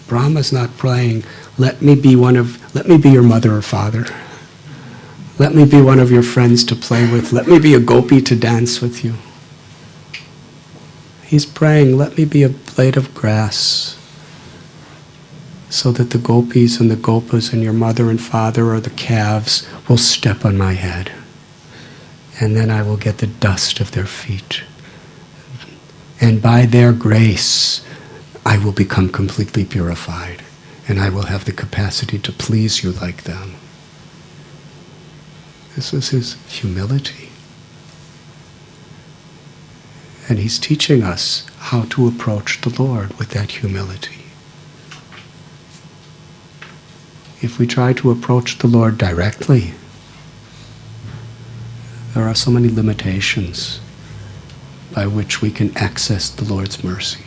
Brahma's not praying, let me be your mother or father. Let me be one of your friends to play with. Let me be a gopi to dance with you. He's praying, let me be a blade of grass, so that the gopis and the gopas and your mother and father or the calves will step on my head. And then I will get the dust of their feet. And by their grace, I will become completely purified. And I will have the capacity to please you like them. This was his humility. And he's teaching us how to approach the Lord with that humility. If we try to approach the Lord directly, there are so many limitations by which we can access the Lord's mercy.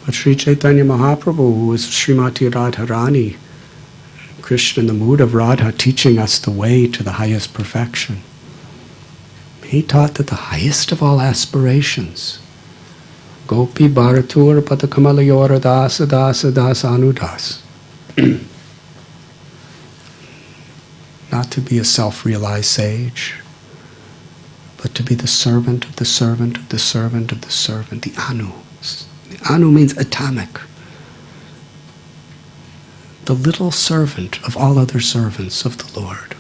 But Sri Chaitanya Mahaprabhu, who was Srimati Radharani, Krishna in the mood of Radha, teaching us the way to the highest perfection, he taught that the highest of all aspirations, Gopi Bharatur Patakamalayor Dasa Dasa Dasa Anudas, not to be a self-realized sage, but to be the servant of the servant of the servant of the servant, the Anu. The Anu means atomic. The little servant of all other servants of the Lord.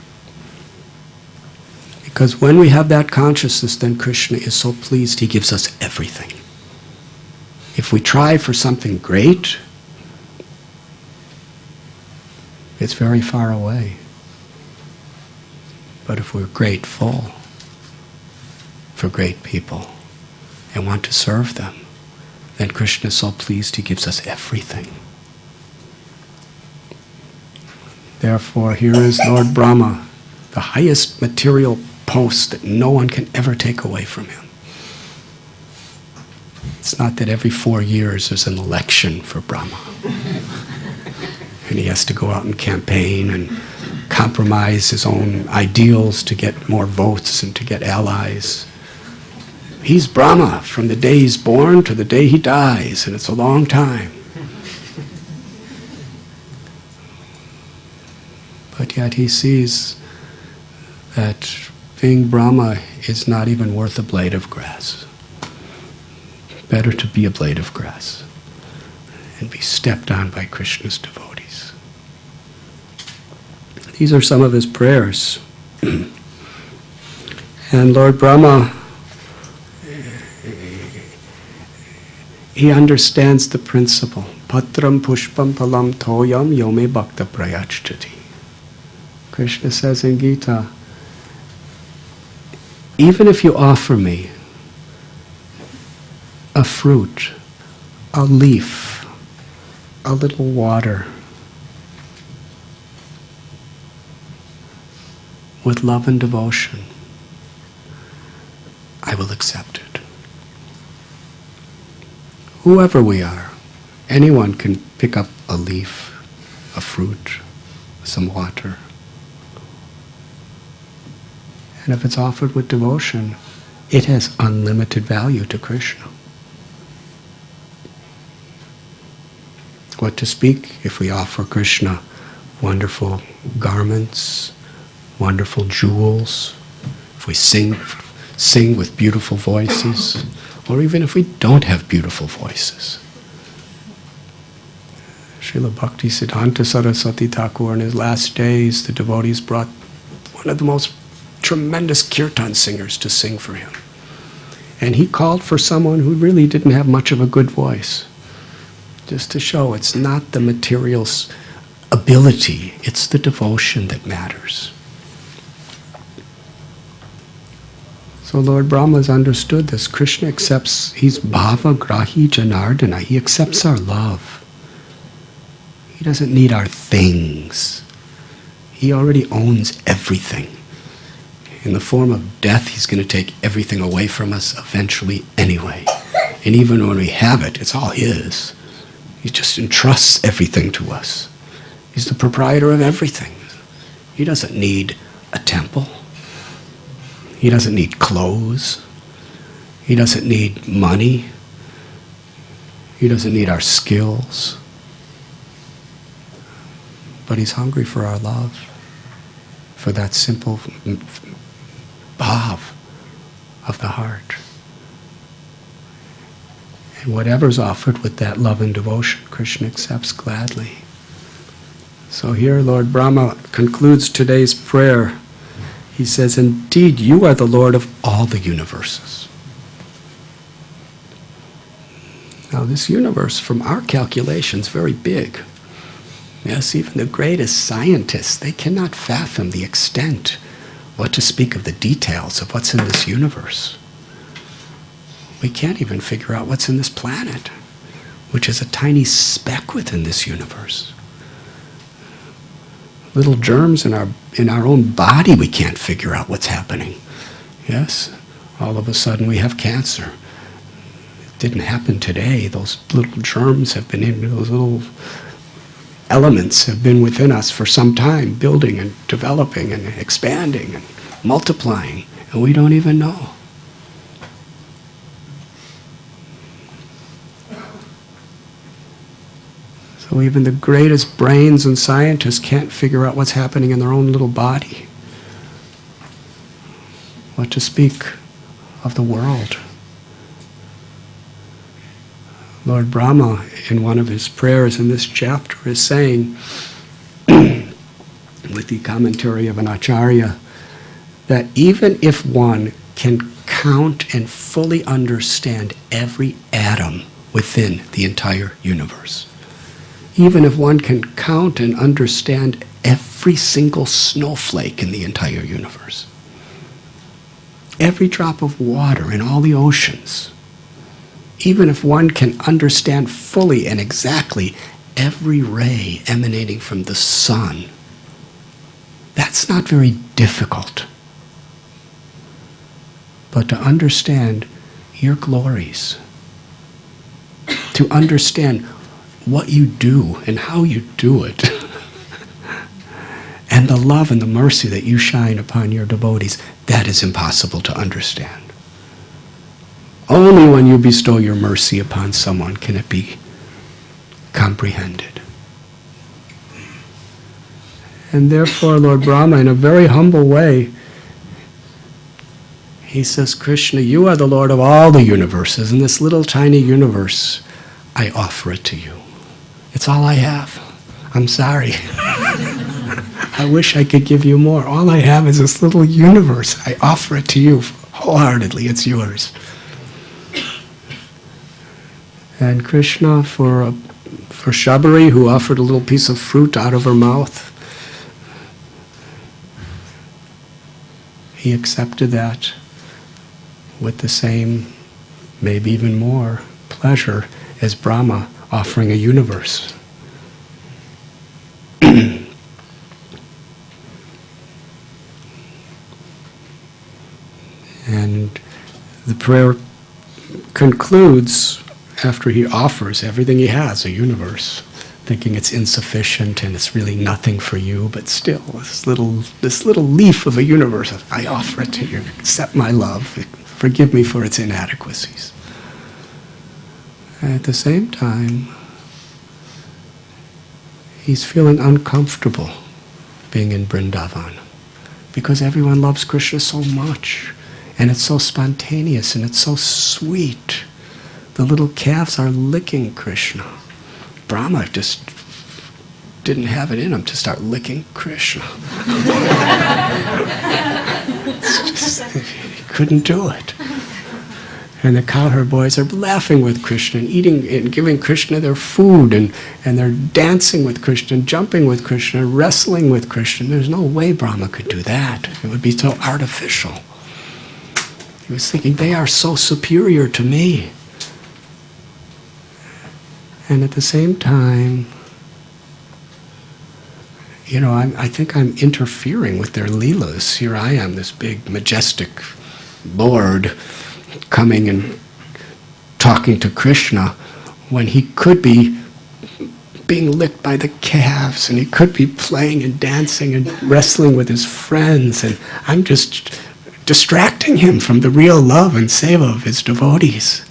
Because when we have that consciousness, then Krishna is so pleased he gives us everything. If we try for something great, it's very far away. But if we're grateful for great people and want to serve them, then Krishna is so pleased he gives us everything. Therefore, here is Lord Brahma, the highest material post that no one can ever take away from him. It's not that every 4 years there's an election for Brahma. And he has to go out and campaign and compromise his own ideals to get more votes and to get allies. He's Brahma from the day he's born to the day he dies, and it's a long time. But yet he sees that being Brahma is not even worth a blade of grass. Better to be a blade of grass and be stepped on by Krishna's devotees. These are some of his prayers. And Lord Brahma, he understands the principle. Patram pushpam palam toyam yome bhakta prayachati. Krishna says in Gita, even if you offer me a fruit, a leaf, a little water, with love and devotion, I will accept it. Whoever we are, anyone can pick up a leaf, a fruit, some water. And if it's offered with devotion, it has unlimited value to Krishna. What to speak if we offer Krishna wonderful garments, wonderful jewels, if we sing with beautiful voices, or even if we don't have beautiful voices. Srila Bhakti Siddhanta Saraswati Thakur, in his last days, the devotees brought one of the most tremendous kirtan singers to sing for him. And he called for someone who really didn't have much of a good voice, just to show it's not the material ability, it's the devotion that matters. So Lord Brahma's understood this. Krishna accepts, he's Bhava Grahi Janardana, he accepts our love. He doesn't need our things. He already owns everything. In the form of death, he's going to take everything away from us eventually anyway. And even when we have it, it's all his. He just entrusts everything to us. He's the proprietor of everything. He doesn't need a temple. He doesn't need clothes. He doesn't need money. He doesn't need our skills. But he's hungry for our love, for that simple bhav of the heart. And whatever's offered with that love and devotion, Krishna accepts gladly. So here Lord Brahma concludes today's prayer. He says, "Indeed, you are the Lord of all the universes." Now this universe, from our calculations, very big. Yes, even the greatest scientists, they cannot fathom the extent, what to speak of the details of what's in this universe. We can't even figure out what's in this planet, which is a tiny speck within this universe. Little germs in our own body, we can't figure out what's happening. Yes, all of a sudden we have cancer. It didn't happen today. Those little germs have been in, those little elements have been within us for some time, building and developing and expanding and multiplying, and we don't even know. So even the greatest brains and scientists can't figure out what's happening in their own little body. What to speak of the world. Lord Brahma, in one of his prayers in this chapter, is saying, with the commentary of an acharya, that even if one can count and fully understand every atom within the entire universe, even if one can count and understand every single snowflake in the entire universe, every drop of water in all the oceans, even if one can understand fully and exactly every ray emanating from the sun, that's not very difficult. But to understand your glories, to understand what you do and how you do it, and the love and the mercy that you shine upon your devotees, that is impossible to understand. Only when you bestow your mercy upon someone can it be comprehended. And therefore, Lord Brahma, in a very humble way, he says, Krishna, you are the Lord of all the universes. In this little tiny universe, I offer it to you. It's all I have. I'm sorry. I wish I could give you more. All I have is this little universe. I offer it to you wholeheartedly. It's yours. And Krishna, for Shabari, who offered a little piece of fruit out of her mouth, he accepted that with the same, maybe even more, pleasure as Brahma offering a universe. And the prayer concludes after he offers everything he has, a universe, thinking it's insufficient and it's really nothing for you, but still, this little leaf of a universe, I offer it to you. Accept my love. Forgive me for its inadequacies. And at the same time, He's feeling uncomfortable being in Vrindavan because everyone loves Krishna so much, and it's so spontaneous and it's so sweet. The little calves are licking Krishna. Brahma just didn't have it in him to start licking Krishna. He couldn't do it. And the cowherd boys are laughing with Krishna and eating and giving Krishna their food, and they're dancing with Krishna, and jumping with Krishna, wrestling with Krishna. There's no way Brahma could do that. It would be so artificial. He was thinking, they are so superior to me. And at the same time, I think I'm interfering with their leelas. Here I am, this big, majestic Lord, coming and talking to Krishna when he could be being licked by the calves, and he could be playing and dancing and wrestling with his friends, and I'm just distracting him from the real love and seva of his devotees.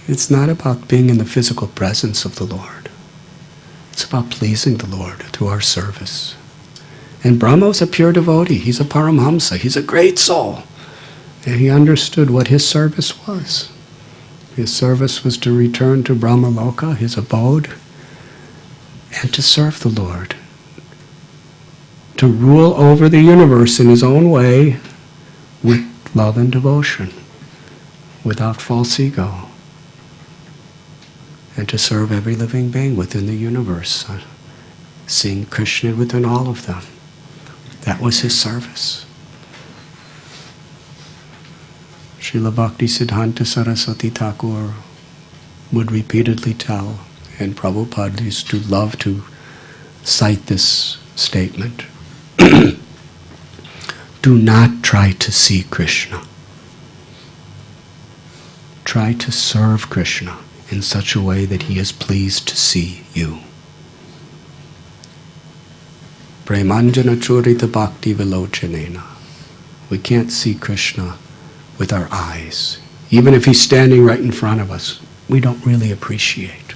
It's not about being in the physical presence of the Lord. It's about pleasing the Lord through our service. And Brahma was a pure devotee. He's a Paramhamsa. He's a great soul. And he understood what his service was. His service was to return to Brahmaloka, his abode, and to serve the Lord. To rule over the universe in his own way with love and devotion, without false ego. And to serve every living being within the universe, seeing Krishna within all of them. That was his service. Srila Bhakti Siddhanta Saraswati Thakur would repeatedly tell, and Prabhupada used to love to cite this statement, do not try to see Krishna. Try to serve Krishna in such a way that he is pleased to see you. Premanjana churita bhakti vilochanena. We can't see Krishna with our eyes. Even if he's standing right in front of us, we don't really appreciate.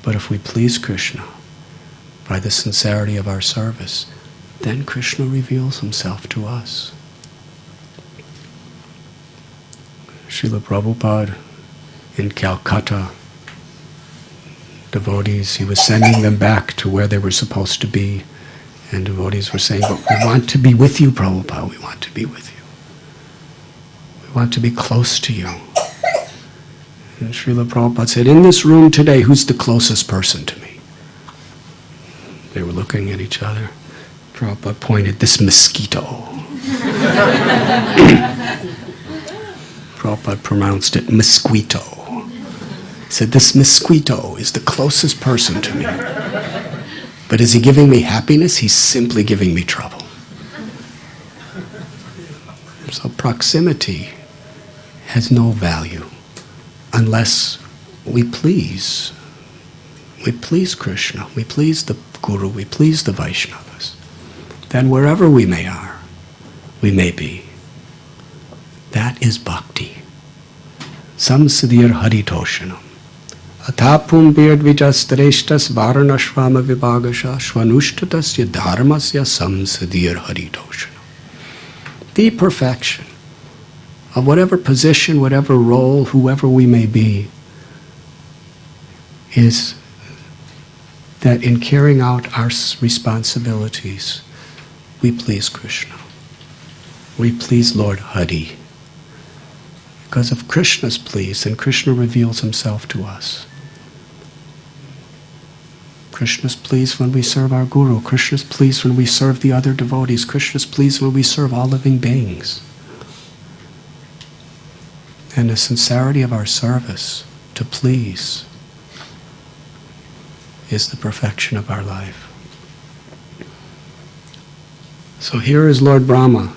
But if we please Krishna by the sincerity of our service, then Krishna reveals himself to us. Srila Prabhupada in Calcutta, devotees, he was sending them back to where they were supposed to be, and devotees were saying, but we want to be with you, Prabhupada, we want to be with you. We want to be close to you. And Srila Prabhupada said, in this room today, who's the closest person to me? They were looking at each other. Prabhupada pointed, this mosquito. Prabhupada pronounced it mosquito. He said, this mosquito is the closest person to me. But is he giving me happiness? He's simply giving me trouble. So proximity has no value unless we please Krishna, we please the Guru, we please the Vaishnavas. Then wherever we may be, that is bhakti. Samsadhir haritoshanam. Athapum birdvijastareshtas varanashvama vibhagasha shvanushtatasya dharmasya samsadhir haritoshanam. The perfection of whatever position, whatever role, whoever we may be, is that in carrying out our responsibilities, we please Krishna. We please Lord Hari. Because if Krishna's pleased, then Krishna reveals himself to us. Krishna's pleased when we serve our Guru. Krishna's pleased when we serve the other devotees. Krishna's pleased when we serve all living beings. And the sincerity of our service to please is the perfection of our life. So here is Lord Brahma.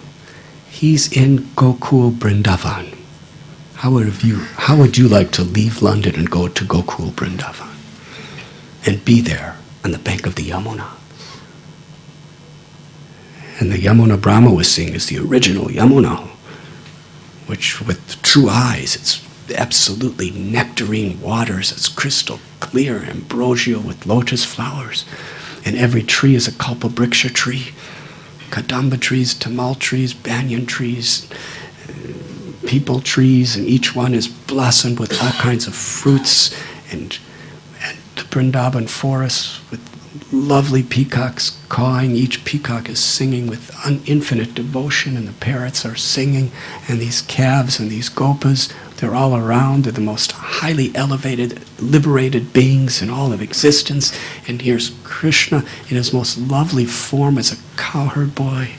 He's in Gokul Vrindavan. How would you like to leave London and go to Gokul Vrindavan and be there on the bank of the Yamuna? And the Yamuna Brahma was seeing is the original Yamuna, which with true eyes, it's absolutely nectarine waters. It's crystal clear, ambrosial with lotus flowers. And every tree is a kalpabriksha tree. Kadamba trees, tamal trees, banyan trees, peepal trees, and each one is blossomed with all kinds of fruits, and the Vrindavan forest with lovely peacocks cawing. Each peacock is singing with infinite devotion, and the parrots are singing, and these calves and these gopas, they're all around. They're the most highly elevated, liberated beings in all of existence. And here's Krishna in his most lovely form as a cowherd boy,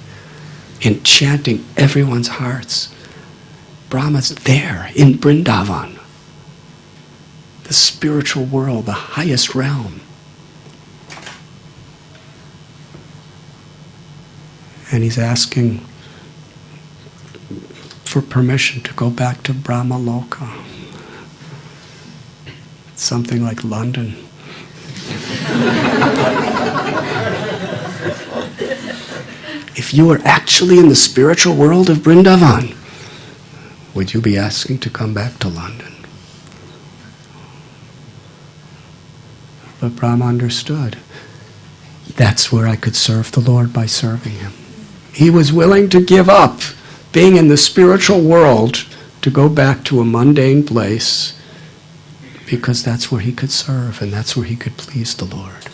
enchanting everyone's hearts. Brahma's there in Vrindavan, the spiritual world, the highest realm. And he's asking for permission to go back to Brahma Loka. Something like London. If you were actually in the spiritual world of Vrindavan, would you be asking to come back to London? But Brahma understood. That's where I could serve the Lord, by serving him. He was willing to give up being in the spiritual world to go back to a mundane place, because that's where he could serve and that's where he could please the Lord.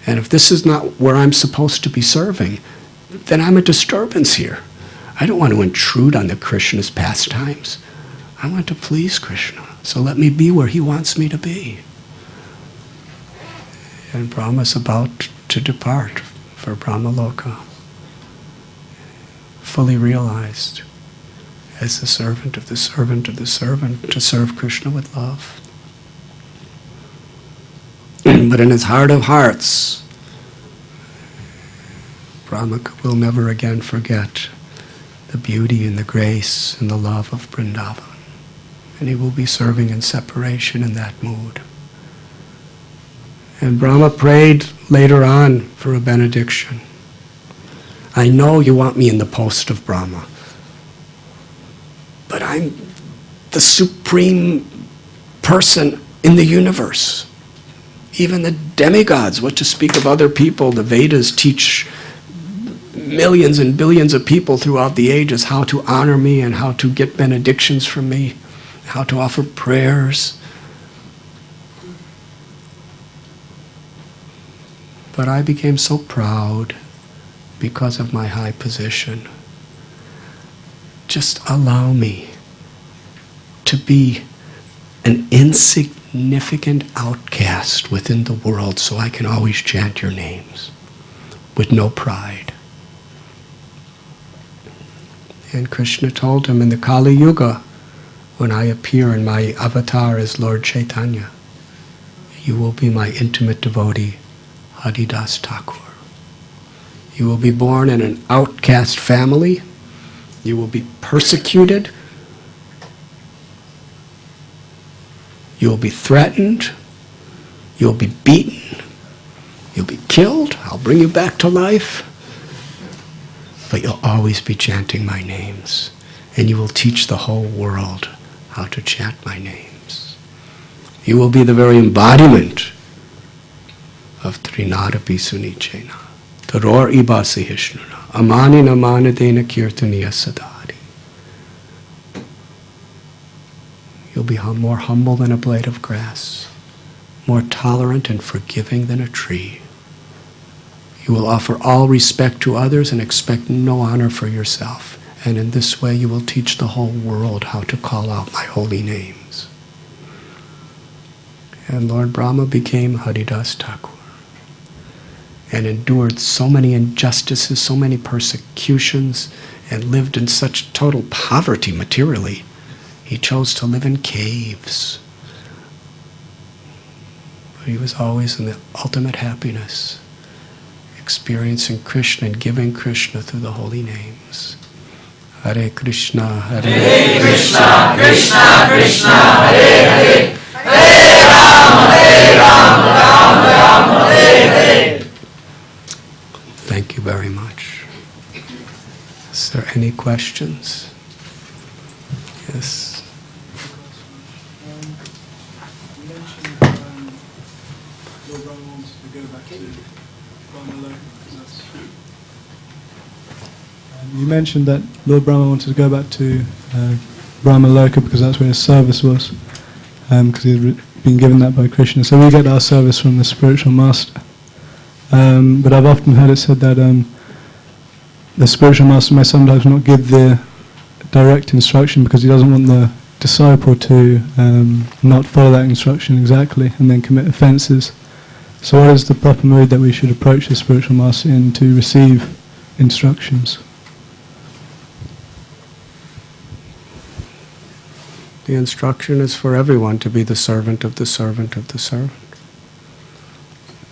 And if this is not where I'm supposed to be serving, then I'm a disturbance here. I don't want to intrude on the Krishna's pastimes. I want to please Krishna. So let me be where he wants me to be. And Brahma's about to depart for Brahma Loka, fully realized as the servant of the servant of the servant, to serve Krishna with love. But in his heart of hearts, Brahma will never again forget the beauty and the grace and the love of Vrindavan. And he will be serving in separation in that mood. And Brahma prayed later on for a benediction. I know you want me in the post of Brahma, but I'm the supreme person in the universe. Even the demigods, what to speak of other people, the Vedas teach millions and billions of people throughout the ages how to honor me and how to get benedictions from me, how to offer prayers. But I became so proud because of my high position. Just allow me to be an insignificant outcast within the world so I can always chant your names with no pride. And Krishna told him, in the Kali Yuga, when I appear in my avatar as Lord Chaitanya, you will be my intimate devotee, Haridas Thakur. You will be born in an outcast family. You will be persecuted. You will be threatened. You will be beaten. You'll be killed. I'll bring you back to life. But you'll always be chanting my names. And you will teach the whole world how to chant my names. You will be the very embodiment of Trinadapi Sunichena, Taror Ibasi Hishnuna, Amani Namanadena Kirtaniya Sadari. You'll be more humble than a blade of grass, more tolerant and forgiving than a tree. You will offer all respect to others and expect no honor for yourself. And in this way you will teach the whole world how to call out my holy names. And Lord Brahma became Haridas Thakur and endured so many injustices, so many persecutions, and lived in such total poverty materially. He chose to live in caves. But he was always in the ultimate happiness, experiencing Krishna and giving Krishna through the holy names. Hare Krishna, Hare Krishna, Krishna Krishna, Hare Hare, Hare Rama, Rama Rama, Hare Hare. Thank you very much. Is there any questions? Yes. Lord Brahma wants to go back to Brahma Loka because that's... You mentioned that Lord Brahma wanted to go back to Brahma Loka because that's where his service was, because he had been given that by Krishna. So we get our service from the spiritual master. But I've often heard it said that the spiritual master may sometimes not give the direct instruction because he doesn't want the disciple to not follow that instruction exactly and then commit offences. So what is the proper mood that we should approach the spiritual master in to receive instructions? The instruction is for everyone to be the servant of the servant of the servant.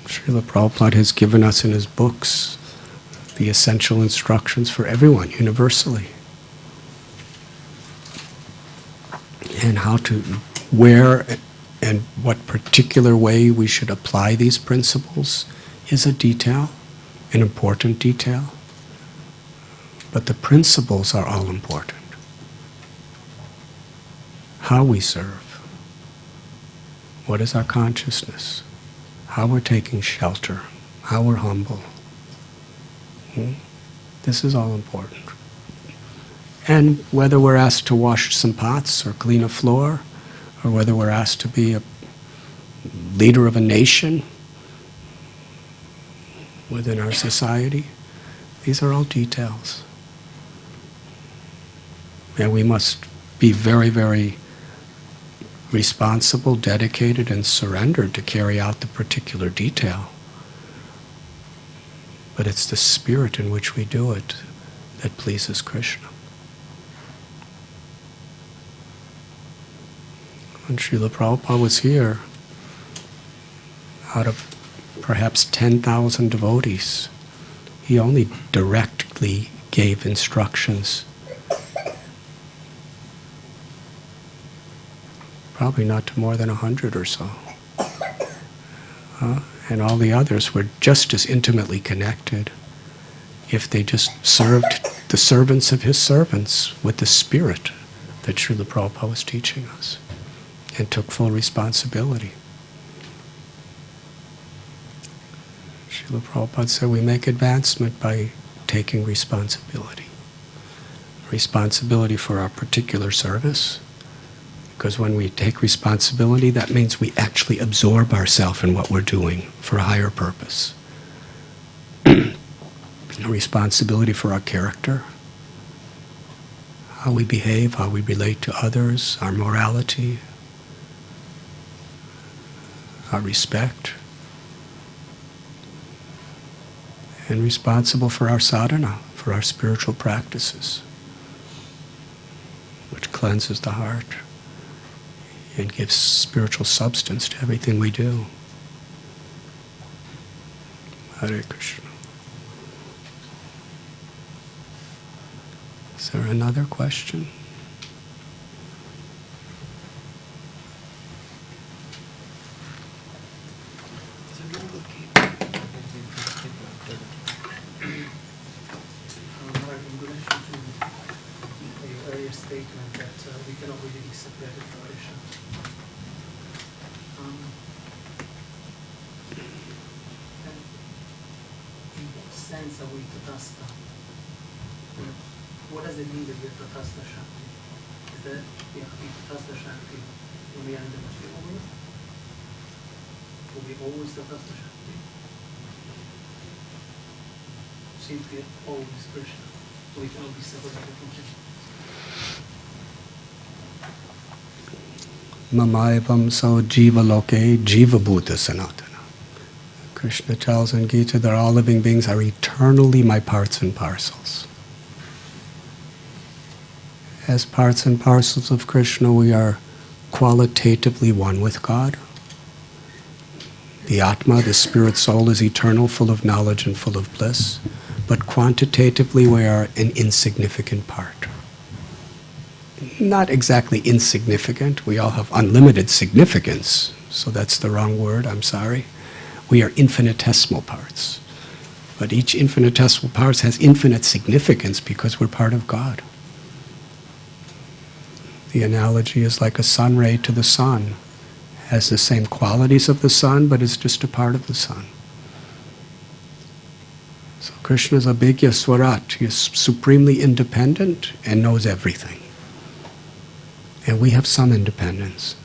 Srila Prabhupada has given us in his books the essential instructions for everyone universally. And how to, where and what particular way we should apply these principles is a detail, an important detail. But the principles are all important. How we serve, what is our consciousness, how we're taking shelter, how we're humble. This is all important. And whether we're asked to wash some pots or clean a floor, or whether we're asked to be a leader of a nation within our society, these are all details. And we must be very, very responsible, dedicated, and surrendered to carry out the particular detail. But it's the spirit in which we do it that pleases Krishna. When Srila Prabhupada was here, out of perhaps 10,000 devotees, he only directly gave instructions. Probably not to more than 100 or so. And all the others were just as intimately connected if they just served the servants of his servants with the spirit that Srila Prabhupada was teaching us and took full responsibility. Srila Prabhupada said we make advancement by taking responsibility. Responsibility for our particular service. Because when we take responsibility, that means we actually absorb ourselves in what we're doing for a higher purpose. A responsibility for our character, how we behave, how we relate to others, our morality, our respect, and responsible for our sadhana, for our spiritual practices, which cleanses the heart and gives spiritual substance to everything we do. Hare Krishna. Is there another question? Statement that we cannot really be separated from Krishna. And in what sense are we Tatastha? What does it mean that we are Tatastha Shakti? Is that we have to be Tatastha Shakti when we are in the material world? Will we always Tatastha Shakti? Seems to be always Krishna. We cannot be separated from Him. Mamaivam so jiva loke jiva bhuta sanatana. Krishna tells in Gita that all living beings are eternally my parts and parcels. As parts and parcels of Krishna, we are qualitatively one with God. The Atma, the spirit soul, is eternal, full of knowledge and full of bliss. But quantitatively, we are an insignificant part. Not exactly insignificant. We all have unlimited significance, so that's the wrong word, I'm sorry. We are infinitesimal parts. But each infinitesimal part has infinite significance because we're part of God. The analogy is like a sun ray to the sun has the same qualities of the sun, but is just a part of the sun. So Krishna is Abhigya Swarat. He is supremely independent and knows everything. And we have some independence.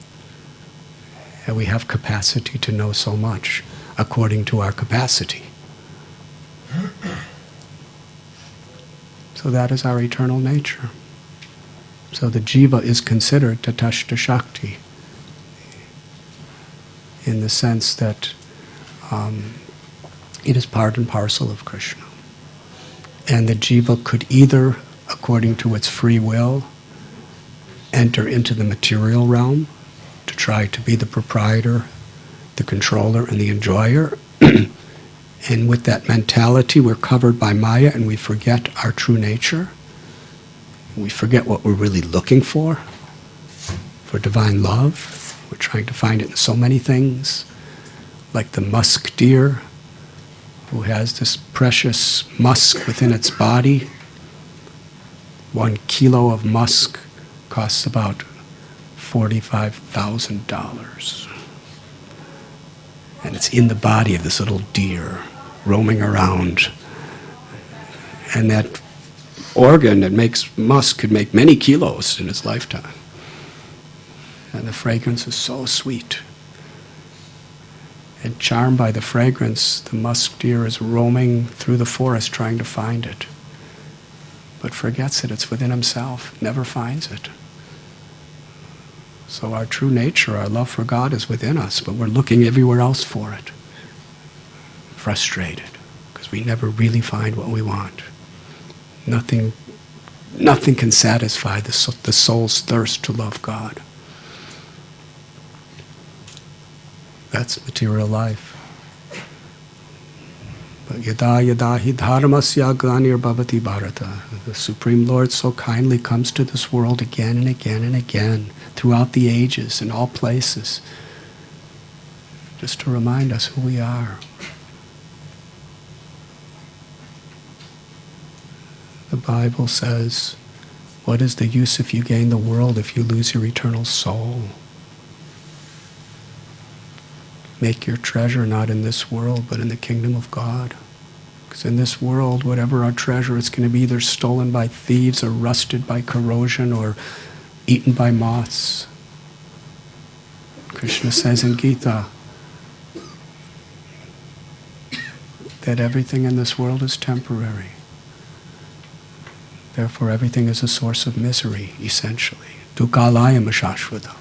And we have capacity to know so much according to our capacity. So that is our eternal nature. So the jiva is considered tatashta shakti in the sense that it is part and parcel of Krishna. And the jiva could either, according to its free will, enter into the material realm to try to be the proprietor, the controller, and the enjoyer. And with that mentality, we're covered by Maya and we forget our true nature. We forget what we're really looking for divine love. We're trying to find it in so many things, like the musk deer, who has this precious musk within its body. 1 kilo of musk costs about $45,000. And it's in the body of this little deer, roaming around. And that organ that makes musk could make many kilos in its lifetime. And the fragrance is so sweet. And charmed by the fragrance, the musk deer is roaming through the forest trying to find it. But forgets it, it's within himself, never finds it. So our true nature, our love for God is within us, but we're looking everywhere else for it. Frustrated, because we never really find what we want. Nothing can satisfy the soul's thirst to love God. That's material life. But yada yada hi dharmasya glanir bhavati bharata. The Supreme Lord so kindly comes to this world again and again and again, throughout the ages, in all places, just to remind us who we are. The Bible says, what is the use if you gain the world if you lose your eternal soul? Make your treasure not in this world, but in the kingdom of God. Because in this world, whatever our treasure, it's going to be either stolen by thieves or rusted by corrosion or eaten by moths. Krishna says in Gita that everything in this world is temporary. Therefore, everything is a source of misery, essentially. Dukkhalayam ashashvatam.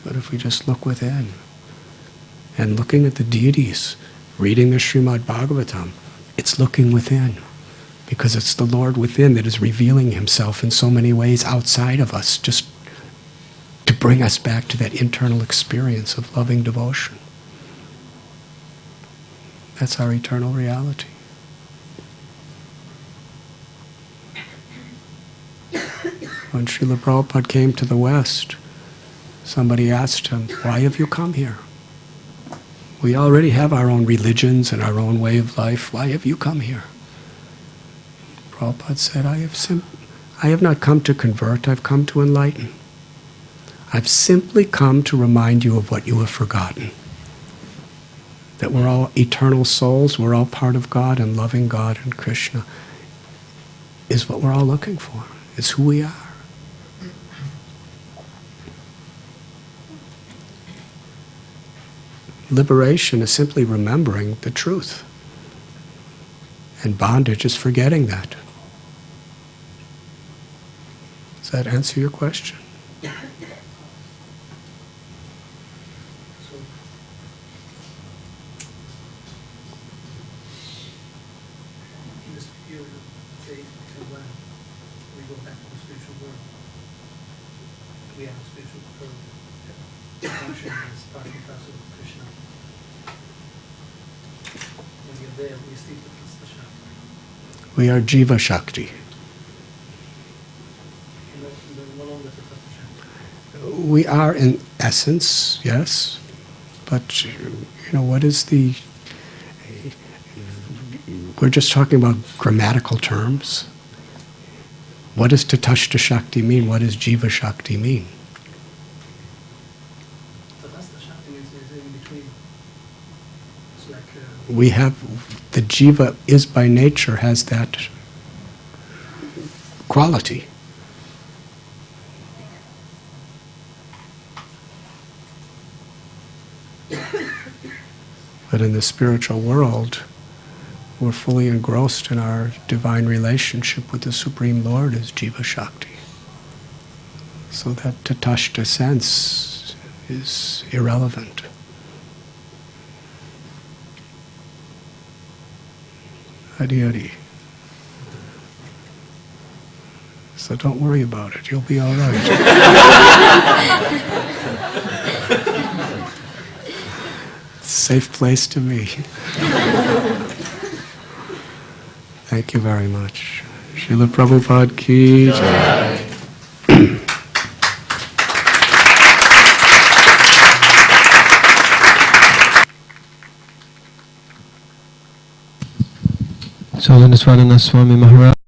But if we just look within, and looking at the deities, reading the Srimad Bhagavatam, it's looking within, because it's the Lord within that is revealing himself in so many ways outside of us, just to bring us back to that internal experience of loving devotion. That's our eternal reality. When Srila Prabhupada came to the West, somebody asked him, why have you come here? We already have our own religions and our own way of life. Why have you come here? Prabhupada said, I have not come to convert, I've come to enlighten. I've simply come to remind you of what you have forgotten. That we're all eternal souls, we're all part of God, and loving God and Krishna is what we're all looking for. It's who we are. Liberation is simply remembering the truth. And bondage is forgetting that. Does that answer your question? So, in this period of faith and when we go back to the spiritual world, we have a spiritual code. Function is part and parcel of Krishna. When you're there, we still the Shakti. We are Jiva Shakti. No longer the Shakti. We are in essence, yes. But, what is the... We're just talking about grammatical terms. What does Tatashta Shakti mean? What does Jiva Shakti mean? we have, the jiva is by nature, has that quality. But in the spiritual world, we're fully engrossed in our divine relationship with the Supreme Lord as Jiva Shakti. So that tatashta sense is irrelevant. Hari Hari. So don't worry about it, you'll be all right. Safe place to be. Thank you very much. Srila Prabhupada ki jai. So HH Radhanath Swami Maharaj